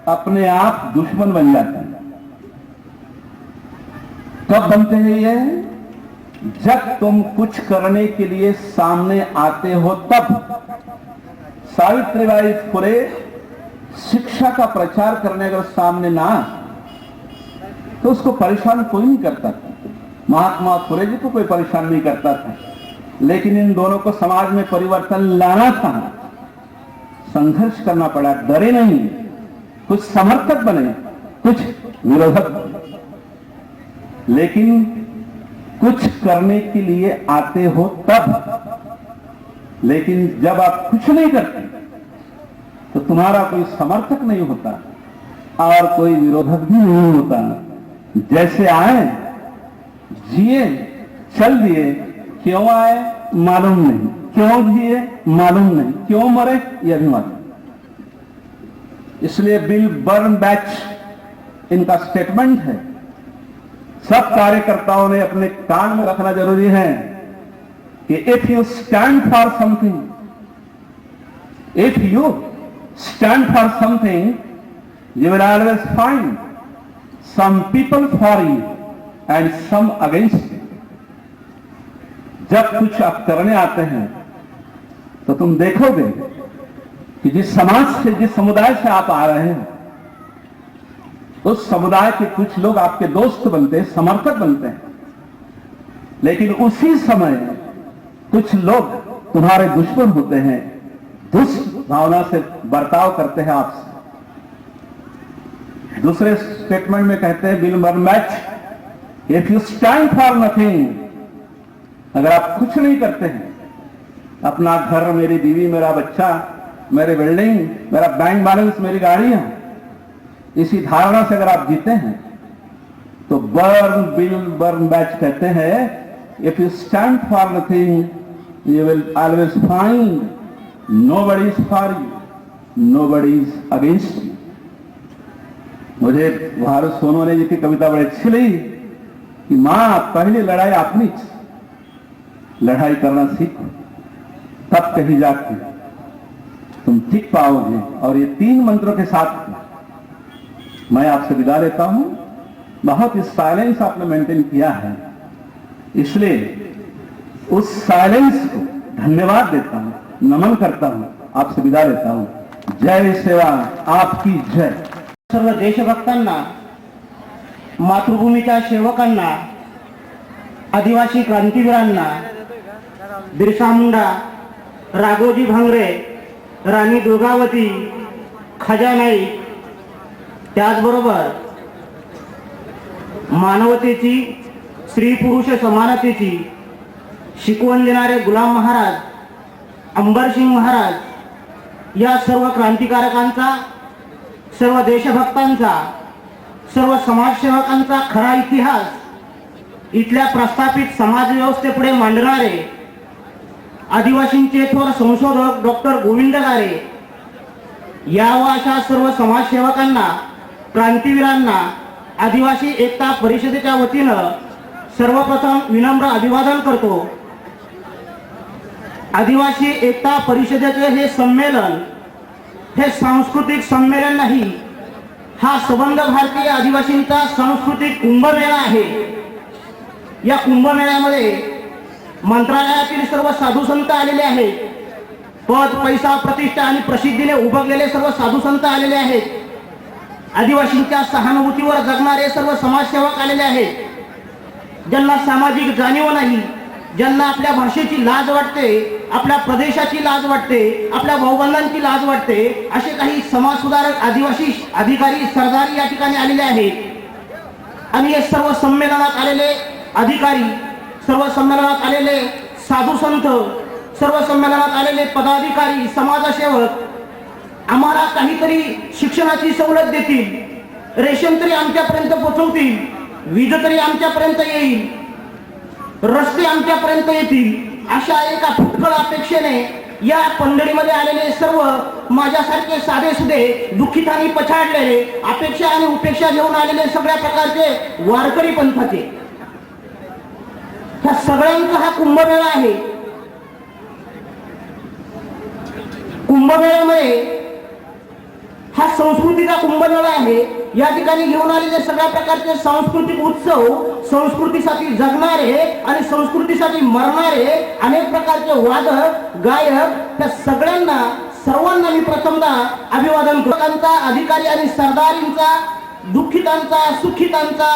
अपने आप दुश्मन बन जाते हैं। कब बनते हैं ये? जब तुम कुछ करने के लिए सामने आते हो तब। सावित्रीबाई फुले शिक्षा का प्रचार करने अगर सामने ना तो उसको परेशान कोई नहीं करता था। महात्मा फुले जी को कोई परेशान नहीं करता था, लेकिन इन दोनों को समाज में परिवर्तन लाना था, संघर्ष करना पड़ा। डरे नहीं, कुछ समर्थक बने, कुछ विरोधक बने, लेकिन कुछ करने के लिए आते हो तब। लेकिन जब आप कुछ नहीं करते तो तुम्हारा कोई समर्थक नहीं होता और कोई विरोधक भी नहीं होता। जैसे आए, जिए, चल दिए, क्यों आए मालूम नहीं, क्यों जिए मालूम नहीं, क्यों मरे यह भी मालूम। इसलिए बिल बर्न बैच इनका स्टेटमेंट है, सब कार्यकर्ताओं ने अपने कान में रखना जरूरी है कि if you stand for something, if you stand for something, you will always find some people for you and some against you. जब कुछ आप करने आते हैं तो तुम देखोगे कि जिस समाज से, जिस समुदाय से आप आ रहे हैं, उस समुदाय के कुछ लोग आपके दोस्त बनते हैं, समर्थक बनते हैं, लेकिन उसी समय कुछ लोग तुम्हारे दुश्मन होते हैं, दुष्ट भावना से बर्ताव करते हैं आपसे। दूसरे स्टेटमेंट में कहते हैं bill one match, if you stand for nothing, अगर आप कुछ नहीं करते हैं, अपना घर, मेरी बीवी, मेरा बच्चा, मेरी बिल्डिंग, मेरा बैंक बैलेंस, मेरी गाड़ियां, इसी धारणा से अगर आप जीते हैं तो बर्न बिल बर्न बैच कहते हैं if you stand for nothing you will always find nobody is for you, nobody is against you. मुझे भारत सोनवणे जी की कविता बड़ी अच्छी लगी कि मां पहली लड़ाई अपनी लड़ाई करना सीखो, तब कहीं जाके तुम ठीक पाओगे। और ये 3 मंत्रों के साथ मैं आपसे विदा लेता हूं। बहुत ही साइलेंस आपने मेंटेन किया है, इसलिए उस साइलेंस को धन्यवाद देता हूं, नमन करता हूं, आपसे विदा लेता हूं। जय सेवा, आपकी जय। सर्व देशभक्तांना, मातृभूमीच्या सेवकांना, आदिवासी क्रांतीवीरांना, बिरसा मुंडा, राघोजी भांगरे, राणी दुर्गावती, खाजा नाईक, त्याचबरोबर मानवतेची, स्त्री पुरुष समानतेची शिकवण देणारे गुलाम महाराज, अंबरसिंग महाराज, या सर्व क्रांतिकारकांचा, सर्व देशभक्तांचा, सर्व समाजसेवकांचा खरा इतिहास इथल्या प्रस्थापित समाज व्यवस्थेपुढे मांडणारे आदिवासींचे थोर संशोधक डॉक्टर गोविंद गारे, या व अशा सर्व समाजसेवकांना, क्रांतीवीरांना आदिवासी एकता परिषदेच्या वतीनं सर्वप्रथम विनम्र अभिवादन करतो। आदिवासी एकता परिषदेचे हे संमेलन हे सांस्कृतिक संमेलन नाही, हा सबंध भारतीय आदिवासींचा सांस्कृतिक कुंभमेळा आहे। या कुंभमेळ्यामध्ये मंत्रालयातील सर्व साधू संत आलेले आहेत, पद, पैसा, प्रतिष्ठा आणि प्रसिद्धीने उभगलेले सर्व साधू संत आलेले आहेत, आदिवासींच्या सहानुभूतीवर जगणारे सर्व समाजसेवक आलेले आहेत, ज्यांना सामाजिक जाणीव नाही, ज्यांना आपल्या भाषेची लाज वाटते, आपल्या प्रदेशाची लाज वाटते, आपल्या भाऊबंधांची लाज वाटते, असे काही समाजसुधारक आदिवासी अधिकारी, सरदारी या ठिकाणी आलेले आहेत। आणि हे सर्व संमेलनात आलेले अधिकारी, सर्व संमेलनात आलेले साधू संत, सर्व संमेलनात आलेले पदाधिकारी, समाजसेवक आम्हाला काहीतरी शिक्षणाची सवलत देतील, रेशन तरी आमच्यापर्यंत पोहोचवतील, वीज तरी आमच्यापर्यंत येईल, रस्ते आमच्यापर्यंत येतील, अशा एका फुटकळ अपेक्षेने या पंढरीमध्ये आलेले सर्व माझ्यासारखे साधेसुधे, दुःखित आणि पछाडलेले, अपेक्षा आणि उपेक्षा घेऊन आलेले सगळ्या प्रकारचे वारकरी पंथाचे, ह्या सगळ्यांचा हा कुंभमेळा आहे। कुंभमेळ्यामुळे हा संस्कृतीचा कुंभमेळा आहे। या ठिकाणी घेऊन आलेले सगळ्या प्रकारचे सांस्कृतिक उत्सव, संस्कृतीसाठी जगणारे आणि संस्कृतीसाठी मरणारे अनेक प्रकारचे वादक, गायक, त्या सगळ्यांना, सर्वांना मी प्रथमतः अभिवादन करतो। अधिकारी आणि सरदारींचा, दुःखितांचा, सुखितांचा,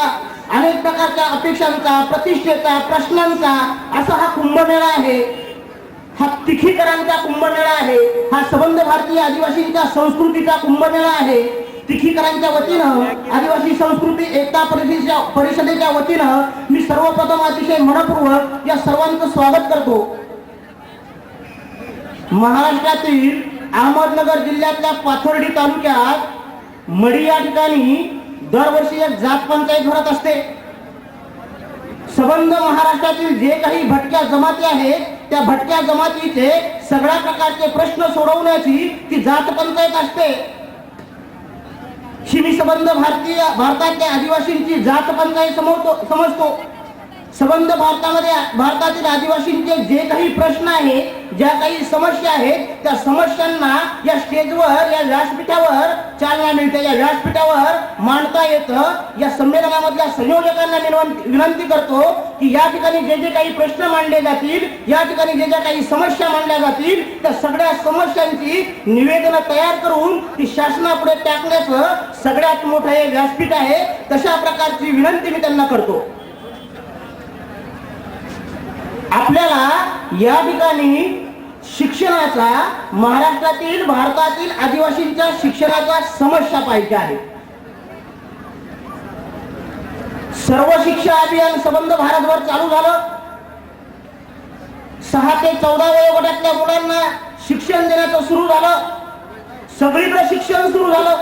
अनेक प्रकारच्या अपेक्षांचा, प्रतिष्ठेचा, प्रश्नांचा असा हा कुंभमेळा आहे। हा तिखीकरांचा कुंभमेळा आहे, हा सबंध भारतीय आदिवासींच्या संस्कृतीचा कुंभमेळा आहे। तिखीकरांच्या वतीनं, आदिवासी संस्कृती एकता परिषदेच्या वतीनं मी सर्वप्रथम अतिशय मनपूर्वक या सर्वांचं स्वागत करतो। महाराष्ट्रातील अहमदनगर जिल्ह्यातल्या पाथर्डी तालुक्यात मडी या ठिकाणी दरवर्षी एक जात पंचायत भरत असते। सबंध महाराष्ट्रातील जे काही भटक्या जमाती आहेत, त्या भटक्या जमातीचे सगळ्या प्रकारचे प्रश्न सोडवण्याची ती जात पंचायत असते। ही मी सबंध भारतातल्या आदिवासींची जात पंचायत समजतो। सबंध भारतातील आदिवासींचे जे काही प्रश्न आहेत, ज्या काही समस्या आहेत, त्या समस्यांना या स्टेजवर, या व्यासपीठावर चालना मिळते, या व्यासपीठावर मांडता येतं। या संमेलनामधल्या संयोजकांना विनंती करतो की या ठिकाणी जे जे काही प्रश्न मांडले जातील, या ठिकाणी जे ज्या काही समस्या मांडल्या जातील, त्या सगळ्या समस्यांची निवेदनं तयार करून ती शासनापुढे टाकण्याचं सगळ्यात मोठं हे व्यासपीठ आहे। तशा प्रकारची विनंती मी त्यांना करतो। आपल्याला या ठिकाणी शिक्षणाचा, महाराष्ट्रातील, भारतातील आदिवासींच्या शिक्षणाचा समस्या पाहिजे आहे. सर्व शिक्षा अभियान संबंध भारतभर चालू झालं. 6 ते 14 वयोगटातल्या मुलांना शिक्षण देण्याचं सुरू झालं. सगळीकडे शिक्षण सुरू झालं.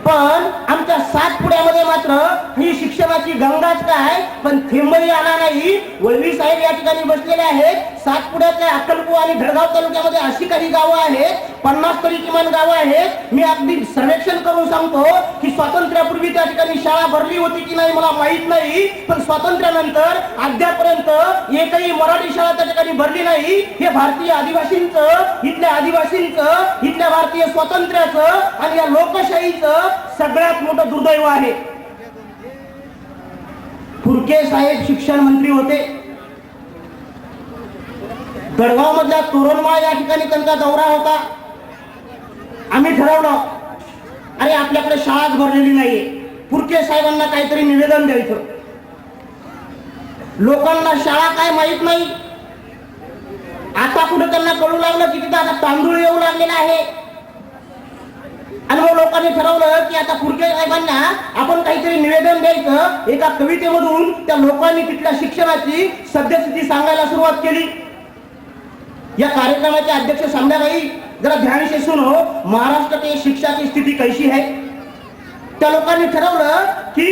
पण आमच्या सातपुड्यामध्ये मात्र ही शिक्षणाची गंगाच काय, पण थेंबही आला नाही. वळवी साहेब या ठिकाणी बसलेले आहेत. सातपुड्याच्या अक्कलकुवा आणि धडगाव तालुक्यामध्ये अशी काही गावं आहेत, 50 तरी किमान गावं आहेत. मी अगदी सर्वेक्षण करून सांगतो की स्वातंत्र्यापूर्वी त्या ठिकाणी शाळा भरली होती की नाही मला माहित नाही, पण स्वातंत्र्यानंतर अद्यापर्यंत एकही मराठी शाळा त्या ठिकाणी भरली नाही. हे भारतीय आदिवासींचं, इथल्या आदिवासींचं, इथल्या भारतीय स्वातंत्र्याचं आणि या लोकशाहीचं सगळ्यात मोठं दुर्दैव आहे. फुरके साहेब शिक्षण मंत्री होते. गडगाव मधल्या तोरणमाळ या ठिकाणी त्यांचा दौरा होता. आम्ही ठरवलं, अरे आपल्याकडे शाळाच भरलेली नाहीये, फुरके साहेबांना काहीतरी निवेदन द्यायचं. लोकांना शाळा काय माहित नाही. आता कुठे त्यांना कळू लागलं की तिथं आता तांदूळ येऊ लागलेला आहे. आणि मग लोकांनी ठरवलं की आता फुरके साहेबांना आपण काहीतरी निवेदन द्यायचं. एका कवितेमधून त्या लोकांनी तिथल्या शिक्षणाची सद्यस्थिती सांगायला सुरुवात केली. या कार्यक्रमाचे अध्यक्ष संध्याकाळी जरा ध्यान से सुनो, महाराष्ट्र के शिक्षा की स्थिती कैसी है. त्या लोकांनी ठरवलं की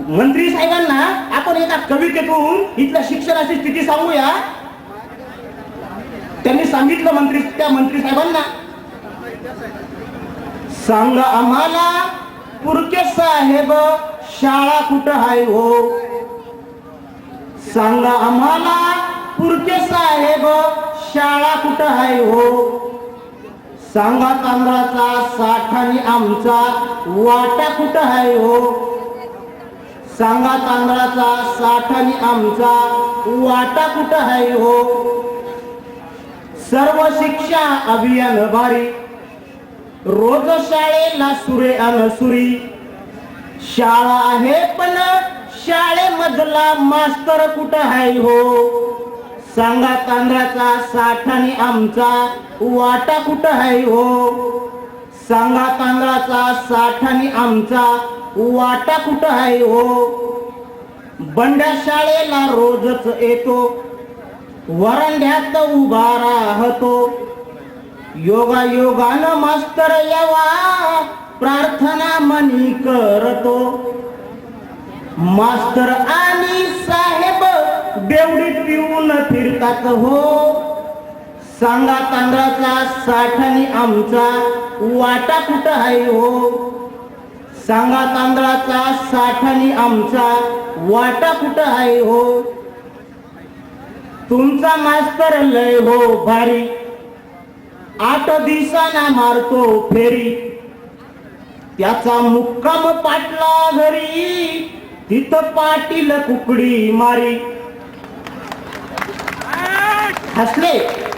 मंत्री साहेबांना आपण एका कवितेतून इथल्या शिक्षणाची स्थिती सांगूया. त्यांनी सांगितलं त्या मंत्री साहेबांना, सांगा आम्हाला फुरके साहेब शाळा कुठं आहे हो. सांगा आम्हाला फुरके साहेब शाळा कुठं आहे हो. सांगा तांदळाचा साठानी आमचा वाटा कुठं आहे हो. सांगा तांदळाचा साठानी आमचा वाटा कुठं आहे हो. सर्व शिक्षा अभियान भारी, रोज शाळेला सुरे अनसुरी. शाळा आहे पण शाळेमधला मास्तर कुठं आहे हो. सांगा तांदळाचा साठानी आमचा वाटा कुठं आहे हो. सांगा तांदळाचा साठानी आमचा वाटा कुठं आहे हो. बंड्या शाळेला रोजच येतो, वरांड्यात उभा राहतो. योगा योगानं मास्तर यावा, प्रार्थना मनी करतो. मास्तर आणि साहेब बेवडीत पिऊन फिरतात हो. सांगा तांदळाचा साठानी आमचा वाटा कुठं आहे हो. सांगा तांदळाचा साठानी आमचा वाटा कुठं आहे हो. तुमचा मास्तर लय हो भारी, 8 दिवसांना मारतो फेरी. त्याचा मुक्काम पाटला घरी, तिथं पाटील कुकडी मारी. हसले,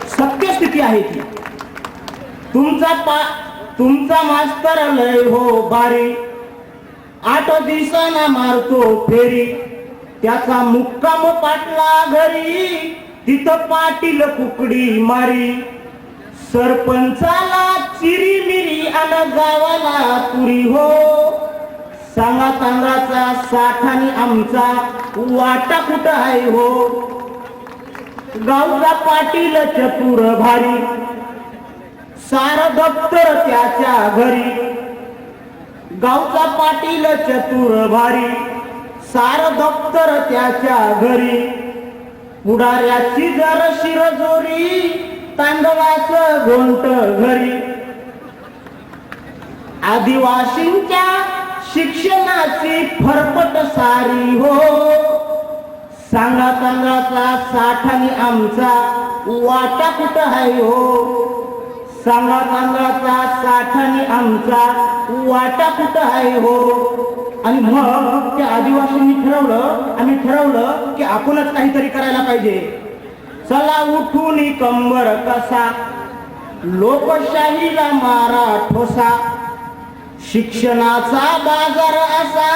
सत्यस्थिती आहे ती. तुमचा मास्तर लय हो भारी, 8 दिवसांना मारतो फेरी. त्याचा मुक्काम पाटला घरी, तिथं पाटील कुकडी मारी. सरपंचाला चिरी मिरी अन गावाला पुरी हो. सांगा तांदळाचा साठानी आमचा वाटा कुठं आहे हो. गावचा पाटील चतुर भारी, सार दप्तर त्याच्या घरी. गावचा पाटील चतुर भारी, सार दप्तर त्याच्या घरी. पुढाऱ्याची जर शिरजोरी, तांदळाचं घोंट घरी. आदिवासींच्या शिक्षणाची फरफट सारी हो. सांगा तांदळाचा साठानी आमचा वाटा कुठं आहे हो. सांगा तांदळाचा साठानी आमचा वाटा कुठं आहे हो. आणि मग त्या आदिवासींनी आम्ही ठरवलं की आपणच काहीतरी करायला पाहिजे. चला उठून कंबर कसा, लोकशाहीला मारा ठोसा. शिक्षणाचा बाजार असा,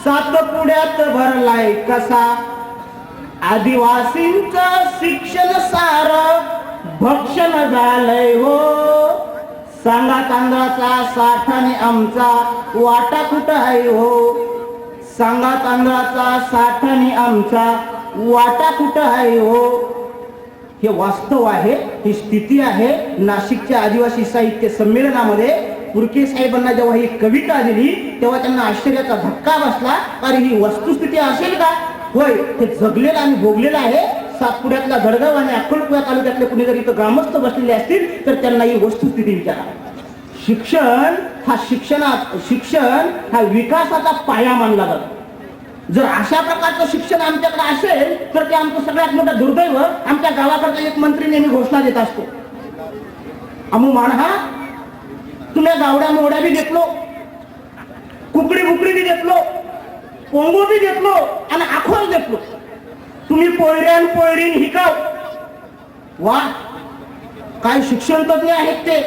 सातपुड्यात भरलाय कसा. आदिवासींचं शिक्षण सार भक्षण झालंय हो. सांगा तांदळाचा साठाने आमचा वाटा कुठं आहे हो. सांगा तांदळाचा साठाने आमचा वाटा कुठं आहे हो. हे वास्तव आहे, ही स्थिती आहे. नाशिकच्या आदिवासी साहित्य संमेलनामध्ये पुरके साहेबांना जेव्हा ही कविता दिली तेव्हा त्यांना आश्चर्याचा धक्का बसला. अरे ही वस्तुस्थिती असेल का? होय, ते जगलेलं आणि भोगलेलं आहे. सातपुड्यातला धडगाव आणि अक्कलकुवा तालुक्यातले कुणी जर इथं ग्रामस्थ बसलेले असतील तर त्यांना ही वस्तुस्थिती विचारा. शिक्षण हा विकासाचा पाया मानला जातो. जर अशा प्रकारचं शिक्षण आमच्याकडे असेल तर ते आमचं सगळ्यात मोठं दुर्दैव. आमच्या गावाकडचा एक मंत्री नेहमी घोषणा देत असतो, अमू मानहा तुम्ही गावड्या मोड्या बी घेतलो, कुकडी बुकडी बी घेतलो, पोंगो बी घेतलो आणि आखोर घेतलो, तुम्ही पोयऱ्यान पोयरीन हिकाव. वा, काय शिक्षण तज्ञ आहेत ते.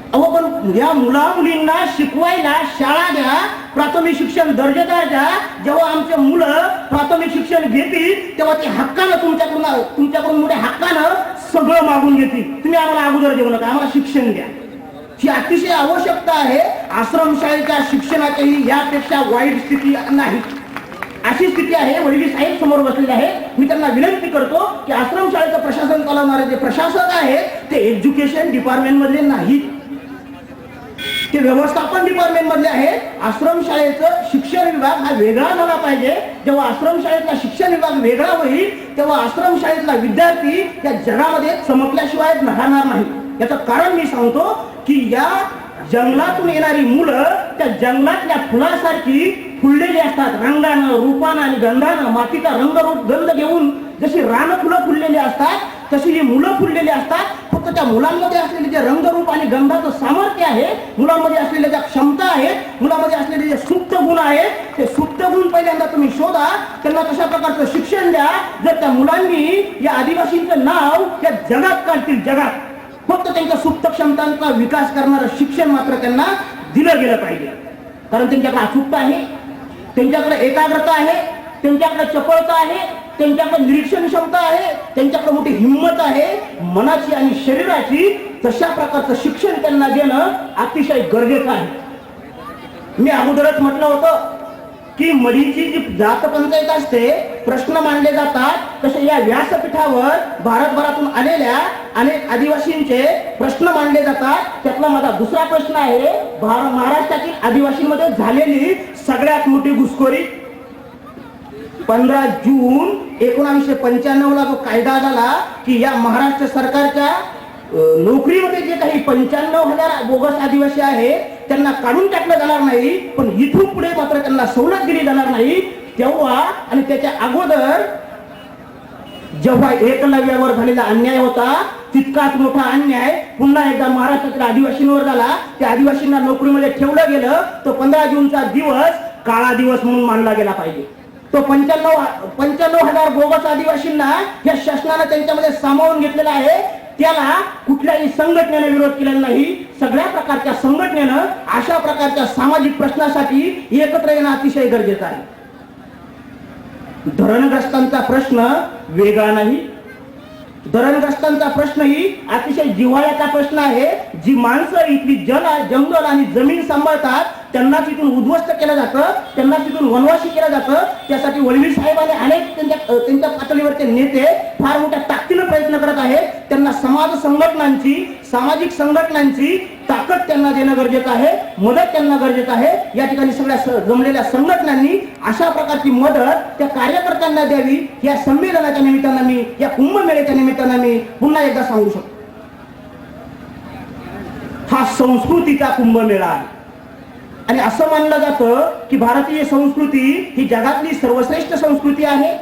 अहो पण या मुला मुलींना शिकवायला शाळा द्या, प्राथमिक शिक्षण दर्जेदार द्या. जेव्हा आमचे मुलं प्राथमिक शिक्षण घेतील तेव्हा ते हक्कानं तुमच्याकडून मोठ्या हक्कानं सगळं मागून घेतील. तुम्ही आम्हाला अगोदर देऊ नका, आम्हाला शिक्षण द्या. ही अतिशय आवश्यकता आहे. आश्रमशाळेच्या शिक्षणाची यापेक्षा वाईट स्थिती नाही. अशी स्थिती आहे. वडील साहेब समोर बसलेले आहे. मी त्यांना विनंती करतो की आश्रमशाळेचं प्रशासन चालवणारे जे प्रशासक आहेत ते एज्युकेशन डिपार्टमेंट मधले नाहीत, ते व्यवस्थापन डिपार्टमेंट मधले आहेत. आश्रमशाळेचं शिक्षण विभाग हा वेगळा झाला पाहिजे. जेव्हा आश्रमशाळेतला शिक्षण विभाग वेगळा होईल तेव्हा आश्रमशाळेतला विद्यार्थी त्या जगामध्ये चमकल्याशिवाय राहणार नाही. याचं कारण मी सांगतो की या जंगलातून येणारी मुलं त्या जंगलातल्या फुलासारखी फुललेली असतात. रंगानं, रूपानं आणि गंधानं मातीचा रंगरूप गंध घेऊन जशी रान फुलं फुललेली असतात तशी ही मुलं फुललेली असतात. फक्त त्या मुलांमध्ये असलेले जे रंगरूप आणि गंधाचं सामर्थ्य आहे, मुलांमध्ये असलेल्या ज्या क्षमता आहेत, मुलांमध्ये असलेले जे सुप्त गुण आहेत, ते सुप्त गुण पहिल्यांदा तुम्ही शोधा, त्यांना तशा प्रकारचं शिक्षण द्या. जर त्या मुलांनी या आदिवासींचं नाव त्या जगात काढतील, जगात फक्त त्यांच्या सुप्त क्षमतांचा विकास करणारं शिक्षण मात्र त्यांना दिलं गेलं पाहिजे. कारण त्यांच्याकडे अचूकता आहे, त्यांच्याकडे एकाग्रता आहे, त्यांच्याकडे चपळता आहे, त्यांच्याकडे निरीक्षण क्षमता आहे, त्यांच्याकडे मोठी हिंमत आहे मनाची आणि शरीराची. तशा प्रकारचं शिक्षण त्यांना देणं अतिशय गरजेचं आहे. मी अगोदरच म्हटलं होतं की मडीची जी जात पंचायत असते, प्रश्न मांडले जातात तसे या व्यासपीठावर भारतभरातून आलेल्या अनेक आदिवासींचे प्रश्न मांडले जातात. त्यातला माझा दुसरा प्रश्न आहे, महाराष्ट्रातील आदिवासींमध्ये झालेली सगळ्यात मोठी घुसखोरी. 15 जून 1995 जो कायदा झाला की या महाराष्ट्र सरकारच्या नोकरीमध्ये जे काही 95,000 बोगस आदिवासी आहे त्यांना काढून टाकलं जाणार नाही, पण इथून पुढे मात्र त्यांना सवलत दिली जाणार नाही. तेव्हा आणि त्याच्या अगोदर जेव्हा एकलव्यावर झालेला अन्याय होता तितकाच मोठा अन्याय पुन्हा एकदा महाराष्ट्रातील आदिवासींवर झाला. त्या आदिवासींना नोकरीमध्ये ठेवलं गेलं. तो 15 जूनचा दिवस काळा दिवस म्हणून मानला गेला पाहिजे. तो 95,000 बोगस आदिवासींना या शासनानं त्यांच्यामध्ये सामावून घेतलेला आहे. त्याला कुठल्याही संघटनेने विरोध केलेला नाही. सगळ्या प्रकारच्या संघटनेनं अशा प्रकारच्या सामाजिक प्रश्नासाठी एकत्र येणं अतिशय गरजेचं आहे. धरणग्रस्तांचा प्रश्न वेगळा नाही. धरणग्रस्तांचा प्रश्नही अतिशय जिव्हाळ्याचा प्रश्न आहे. जी माणसं इथली जंगल आणि जमीन सांभाळतात त्यांना तिथून उद्ध्वस्त केलं जातं, त्यांना तिथून वनवासी केलं जातं. त्यासाठी वडवीर साहेबांनी अनेक त्यांच्या पातळीवरचे नेते फार मोठ्या ताकदीनं प्रयत्न करत आहेत. त्यांना सामाजिक संघटनांची ताकद त्यांना देणं गरजेचं आहे, मदत त्यांना गरजेचं आहे. या ठिकाणी सगळ्या जमलेल्या संघटनांनी अशा प्रकारची मदत त्या कार्यकर्त्यांना द्यावी. या संमेलनाच्या निमित्तानं मी, या कुंभमेळ्याच्या निमित्तानं मी पुन्हा एकदा सांगू शकतो, हा संस्कृतीचा कुंभमेळा आहे. आणि असं मानलं जातं की भारतीय संस्कृती ही जगातली सर्वश्रेष्ठ संस्कृती आहे.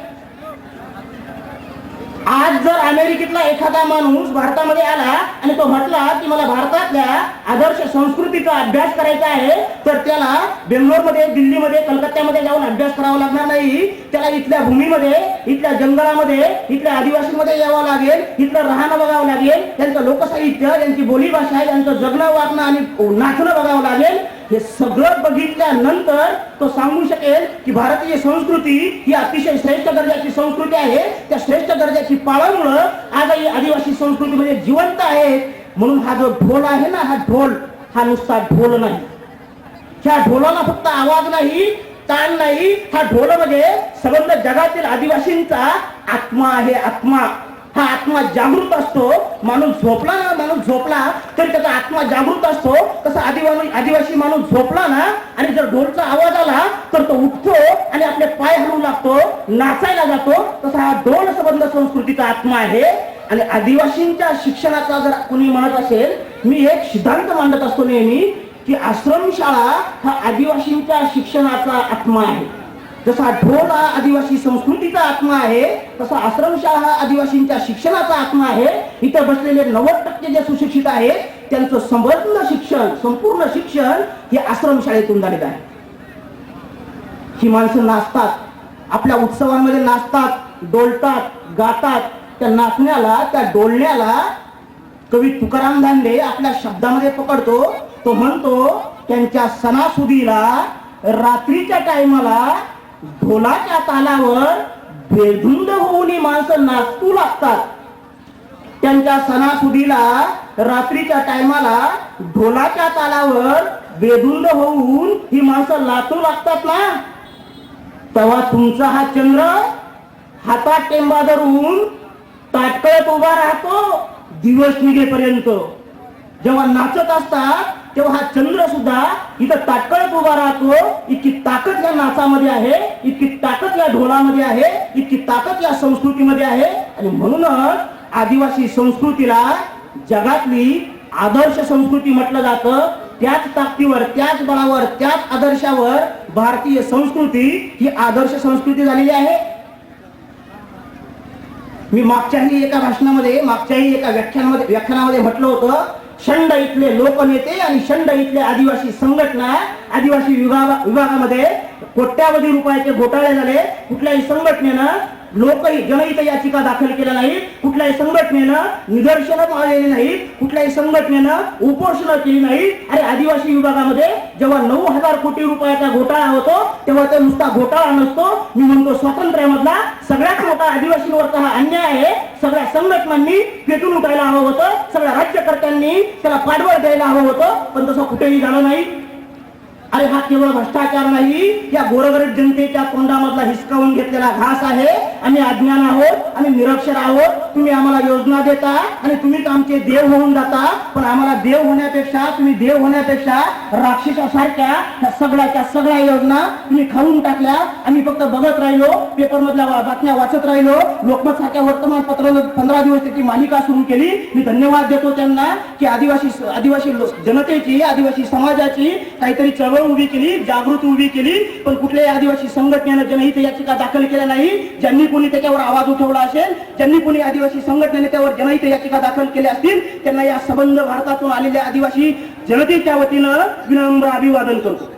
आज जर अमेरिकेतला एखादा माणूस भारतामध्ये आला आणि तो म्हटला की मला भारतातल्या आदर्श संस्कृतीचा अभ्यास करायचा आहे, तर त्याला बेंगलोरमध्ये, दिल्लीमध्ये, कलकत्त्यामध्ये जाऊन अभ्यास करावा लागणार नाही. त्याला इथल्या भूमीमध्ये, इथल्या जंगलामध्ये, इथल्या आदिवासीमध्ये यावं लागेल, इथलं राहणं बघावं लागेल, त्यांचं लोकसाहित्य, त्यांची बोलीभाषा, त्यांचं जगणं वागणं आणि नाचणं बघावं लागेल. हे सगळं बघितल्यानंतर तो सांगू शकेल की भारतीय संस्कृती ही अतिशय श्रेष्ठ दर्जाची संस्कृती आहे. त्या श्रेष्ठ दर्जाची पाळंमुळं आजही आदिवासी संस्कृतीमध्ये जिवंत आहे. म्हणून हा जो ढोल आहे ना, हा ढोल हा नुसता ढोल नाही. ह्या ढोलाला फक्त आवाज नाही, ताण नाही. हा ढोल म्हणजे संबंध जगातील आदिवासींचा आत्मा आहे. आत्मा, हा आत्मा जागृत असतो. माणूस झोपला तरी त्याचा आत्मा जागृत असतो. तसा आदिवासी माणूस झोपला ना आणि जर ढोलचा आवाज आला तर तो उठतो आणि आपले पाय हलवू लागतो, नाचायला जातो. तसा हा ढोल संबंध संस्कृतीचा आत्मा आहे. आणि आदिवासींच्या शिक्षणाचा जर कोणी म्हणत असेल, मी एक सिद्धांत मांडत असतो नेहमी की आश्रमशाळा हा आदिवासींच्या शिक्षणाचा आत्मा आहे. जसा ढोल हा आदिवासी संस्कृतीचा आत्मा आहे, तसा आश्रमशाळा हा आदिवासींच्या शिक्षणाचा आत्मा आहे. इथं बसलेले 90% जे सुशिक्षित आहेत त्यांचं संपूर्ण शिक्षण हे आश्रमशाळेतून झालेलं आहे. ही माणसं नाचतात, आपल्या उत्सवांमध्ये नाचतात, डोलतात, गातात. त्या नाचण्याला, त्या डोलण्याला कवी तुकाराम धांडे आपल्या शब्दामध्ये पकडतो. तो म्हणतो, त्यांच्या सणासुदीला रात्रीच्या टायमाला ढोलाच्या तालावर बेधुंद होऊन माणसं नाचू लागतात. त्यांच्या सणासुदीला रात्रीच्या टायमाला ढोलाच्या तालावर बेधुंद होऊन ही माणसं नाचू लागतात ना, तेव्हा तुमचा हा चंद्र हातात टेंबा धरून ताटकळत उभा राहतो दिवस निघेपर्यंत. जेव्हा नाचत असतात तेव्हा हा चंद्र सुद्धा इथं ताटकळत उभा राहतो. इतकी ताकद या नाचामध्ये आहे, इतकी ताकद या ढोलामध्ये आहे, इतकी ताकद या संस्कृतीमध्ये आहे. आणि म्हणूनच आदिवासी संस्कृतीला जगातली आदर्श संस्कृती म्हटलं जातं. त्याच ताकदीवर, त्याच बळावर, त्याच आदर्शावर भारतीय संस्कृती ही आदर्श संस्कृती झालेली आहे. मी मागच्याही एका व्याख्यानामध्ये म्हटलं होतं, शंड इथले लोकनेते आणि शंड इथले आदिवासी संघटना, आदिवासी विभागामध्ये कोट्यावधी रुपयाचे घोटाळे झाले. कुठल्याही संघटनेनं जनहित याचिका दाखल केल्या नाहीत, कुठल्याही संघटनेनं निदर्शनं मारलेली नाहीत, कुठल्याही संघटनेनं उपोषणं केली नाहीत. अरे आदिवासी विभागामध्ये जेव्हा 9,000 कोटी रुपयाचा घोटाळा होतो तेव्हा तो नुसता घोटाळा नसतो. मी म्हणतो स्वातंत्र्यामधला सगळ्यात मोठा आदिवासींवरचा हा अन्याय आहे. सगळ्या संघटनांनी पेटून उठायला हवं होतं, सगळ्या राज्यकर्त्यांनी त्याला पाठबळ द्यायला हवं होतं, पण तसं कुठेही झालं नाही. अरे हा केवळ भ्रष्टाचार नाही, या गोरगरीब जनतेच्या तोंडामधला हिसकावून घेतलेला घास आहे. आम्ही अज्ञान आहोत, आम्ही निरक्षर आहोत. तुम्ही आम्हाला योजना देता आणि तुम्हीच आमचे देव होऊन जाता. पण आम्हाला देव होण्यापेक्षा, तुम्ही देव होण्यापेक्षा राक्षसासारख्या सगळ्या योजना तुम्ही खाऊन टाकल्या. आम्ही फक्त बघत राहिलो, पेपरमधल्या बातम्या वाचत राहिलो. लोकमत सारख्या वर्तमानपत्रानं 15 दिवस त्याची मालिका सुरू केली. मी धन्यवाद देतो त्यांना की आदिवासी जनतेची, आदिवासी समाजाची काहीतरी चळवळ उभी केली, जागृती उभी केली. पण कुठल्याही आदिवासी संघटनेनं जनहित याचिका दाखल केल्या नाही. ज्यांनी कोणी त्याच्यावर आवाज उठवला असेल, ज्यांनी कोणी आदिवासी संघटनेने त्यावर जनहित याचिका दाखल केल्या असतील, त्यांना या संबंध भारतातून आलेल्या आदिवासी जनतेच्या वतीनं विनम्र अभिवादन करतो.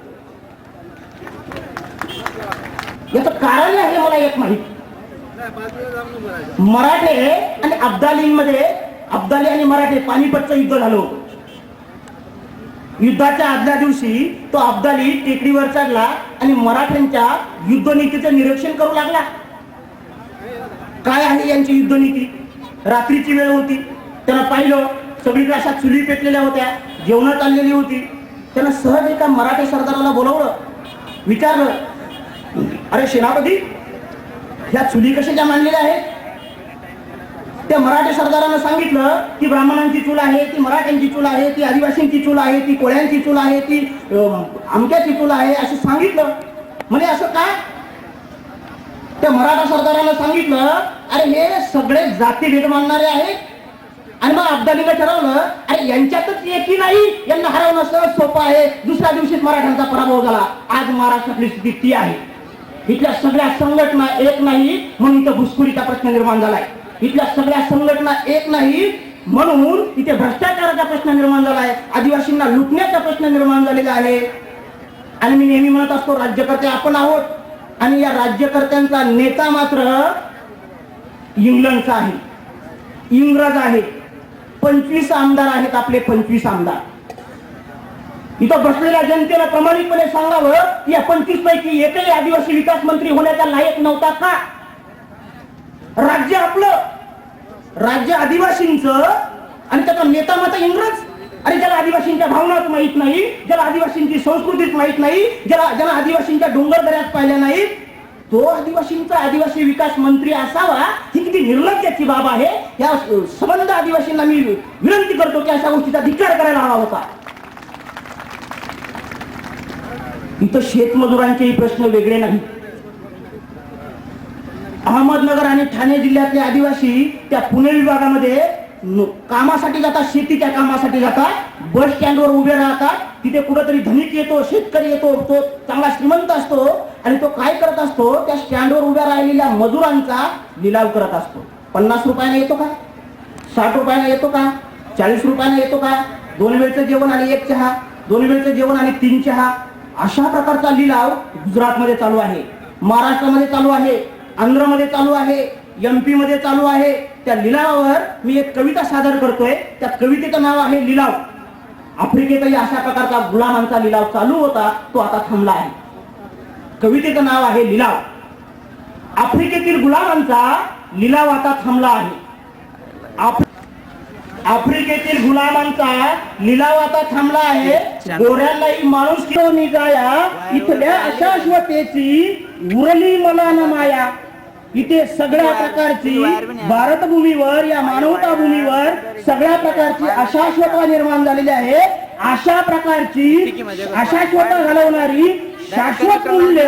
याचं कारण आहे मला एक माहिती. मराठे आणि अब्दाली आणि मराठे पानिपतचं युद्ध झालं होतं. युद्धाच्या आदल्या दिवशी तो अब्दाली टेकडीवर चढला आणि मराठ्यांच्या युद्धनीतीचं निरीक्षण करू लागला. काय आहे यांची युद्धनीती? रात्रीची वेळ होती, त्यानं पाहिलं सगळीकडे अशा चुली पेटलेल्या होत्या, जेवण चाललेली होती. त्यानं सहज एका मराठी सरदाराला बोलवलं, विचारलं, अरे सेनापती, ह्या चुली कशाच्या मांडलेल्या आहेत? त्या मराठी सरदारानं सांगितलं की ब्राह्मणांची चूल आहे, ती मराठ्यांची चूल आहे, ती आदिवासींची चूल आहे, ती कोळ्यांची चूल आहे, ती आमक्याची चूल आहे, असं सांगितलं. म्हणजे असं काय? त्या मराठा सरदारानं सांगितलं, अरे हे सगळे जातीभेद मानणारे आहेत. आणि मग अब्दालीनं ठरवलं, अरे यांच्यातच एकी नाही, यांना हरवणं सहज सोपं आहे. दुसऱ्या दिवशीच मराठ्यांचा पराभव झाला. आज महाराष्ट्रातली स्थिती ती आहे. इथल्या सगळ्या संघटना एक नाही म्हणून इथं घुसखोरीचा प्रश्न निर्माण झालाय. इथल्या सगळ्या संघटना एक नाही म्हणून इथे भ्रष्टाचाराचा प्रश्न निर्माण झाला आहे, आदिवासींना लुटण्याचा प्रश्न निर्माण झालेला आहे. आणि मी नेहमी म्हणत असतो, राज्यकर्ते आपण आहोत आणि या राज्यकर्त्यांचा नेता मात्र इंग्लंडचा आहे, इंग्रज आहे. 25 आमदार आहेत आपले, 25 आमदार. इथं बसलेल्या जनतेला प्रामाणिकपणे सांगावं की या 25 पैकी एकही आदिवासी विकास मंत्री होण्याचा लायक नव्हता का? राज्य आपलं, राज्य आदिवासींचं, आणि त्याचा नेता माता इंग्रज. अरे ज्याला आदिवासींच्या भावनाच माहित नाही, ज्याला आदिवासींची संस्कृतीच माहित नाही, ज्याला आदिवासींच्या डोंगर दऱ्यात पाहिल्या नाहीत, तो आदिवासींचा आदिवासी विकास मंत्री असावा ही किती निर्लज्जाची बाब आहे. या संबंध आदिवासींना मी विनंती करतो की अशा गोष्टीचा धिक्कार करायला हवा होता. इथं शेतमजुरांचेही प्रश्न वेगळे नाही. अहमदनगर आणि ठाणे जिल्ह्यातले आदिवासी त्या पुणे विभागामध्ये कामासाठी जातात, शेतीच्या कामासाठी जातात, बस स्टँडवर उभे राहतात. तिथे कुठेतरी धनिक येतो, शेतकरी येतो, तो चांगला श्रीमंत असतो आणि तो काय करत असतो, त्या स्टँडवर उभ्या राहिलेल्या मजुरांचा लिलाव करत असतो. 50 रुपयाने येतो का, 60 रुपयाने येतो का, 40 रुपयाने येतो का, 2 वेळचं जेवण आणि 1 चहा, 2 वेळचं जेवण आणि 3 चहा, अशा प्रकारचा लिलाव गुजरातमध्ये चालू आहे, महाराष्ट्रामध्ये चालू आहे, आंध्रमध्ये चालू आहे, MP मध्ये चालू आहे. त्या लिलावावर मी एक कविता सादर करतोय. त्या कवितेचं नाव आहे लिलाव. आफ्रिकेतही अशा प्रकारचा गुलामांचा लिलाव चालू होता, तो आता थांबला आहे. कवितेचं नाव आहे लिलाव. आफ्रिकेतील गुलामांचा लिलाव आता थांबला आहे. आफ्रिकेतील गुलामांचा लिलाव आता थांबला आहे. गोऱ्यांनाही माणूस घेऊन निघाया, इथल्या अशाश्वतेची उरली मला न माया. इथे सगळ्या प्रकारची भारतभूमीवर, या मानवता भूमीवर सगळ्या प्रकारची अशाश्वता निर्माण झालेली आहे. अशा प्रकारची अशाश्वता घालवणारी शाश्वत मूल्य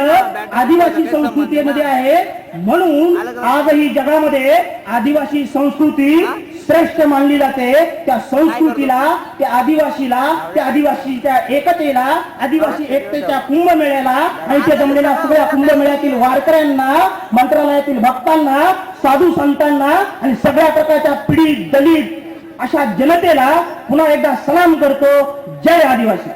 आदिवासी संस्कृतीमध्ये आहे. म्हणून आजही जगामध्ये आदिवासी संस्कृती श्रेष्ठ मानली जाते. त्या संस्कृतीला, त्या आदिवासीला, त्या आदिवासीच्या एकतेला, आदिवासी एकतेच्या कुंभमेळ्याला आणि त्या जमलेल्या सगळ्या कुंभमेळ्यातील वारकऱ्यांना, मंत्रालयातील भक्तांना, साधू संतांना आणि सगळ्या प्रकारच्या पीडित, दलित अशा जनतेला पुन्हा एकदा सलाम करतो. जय आदिवासी.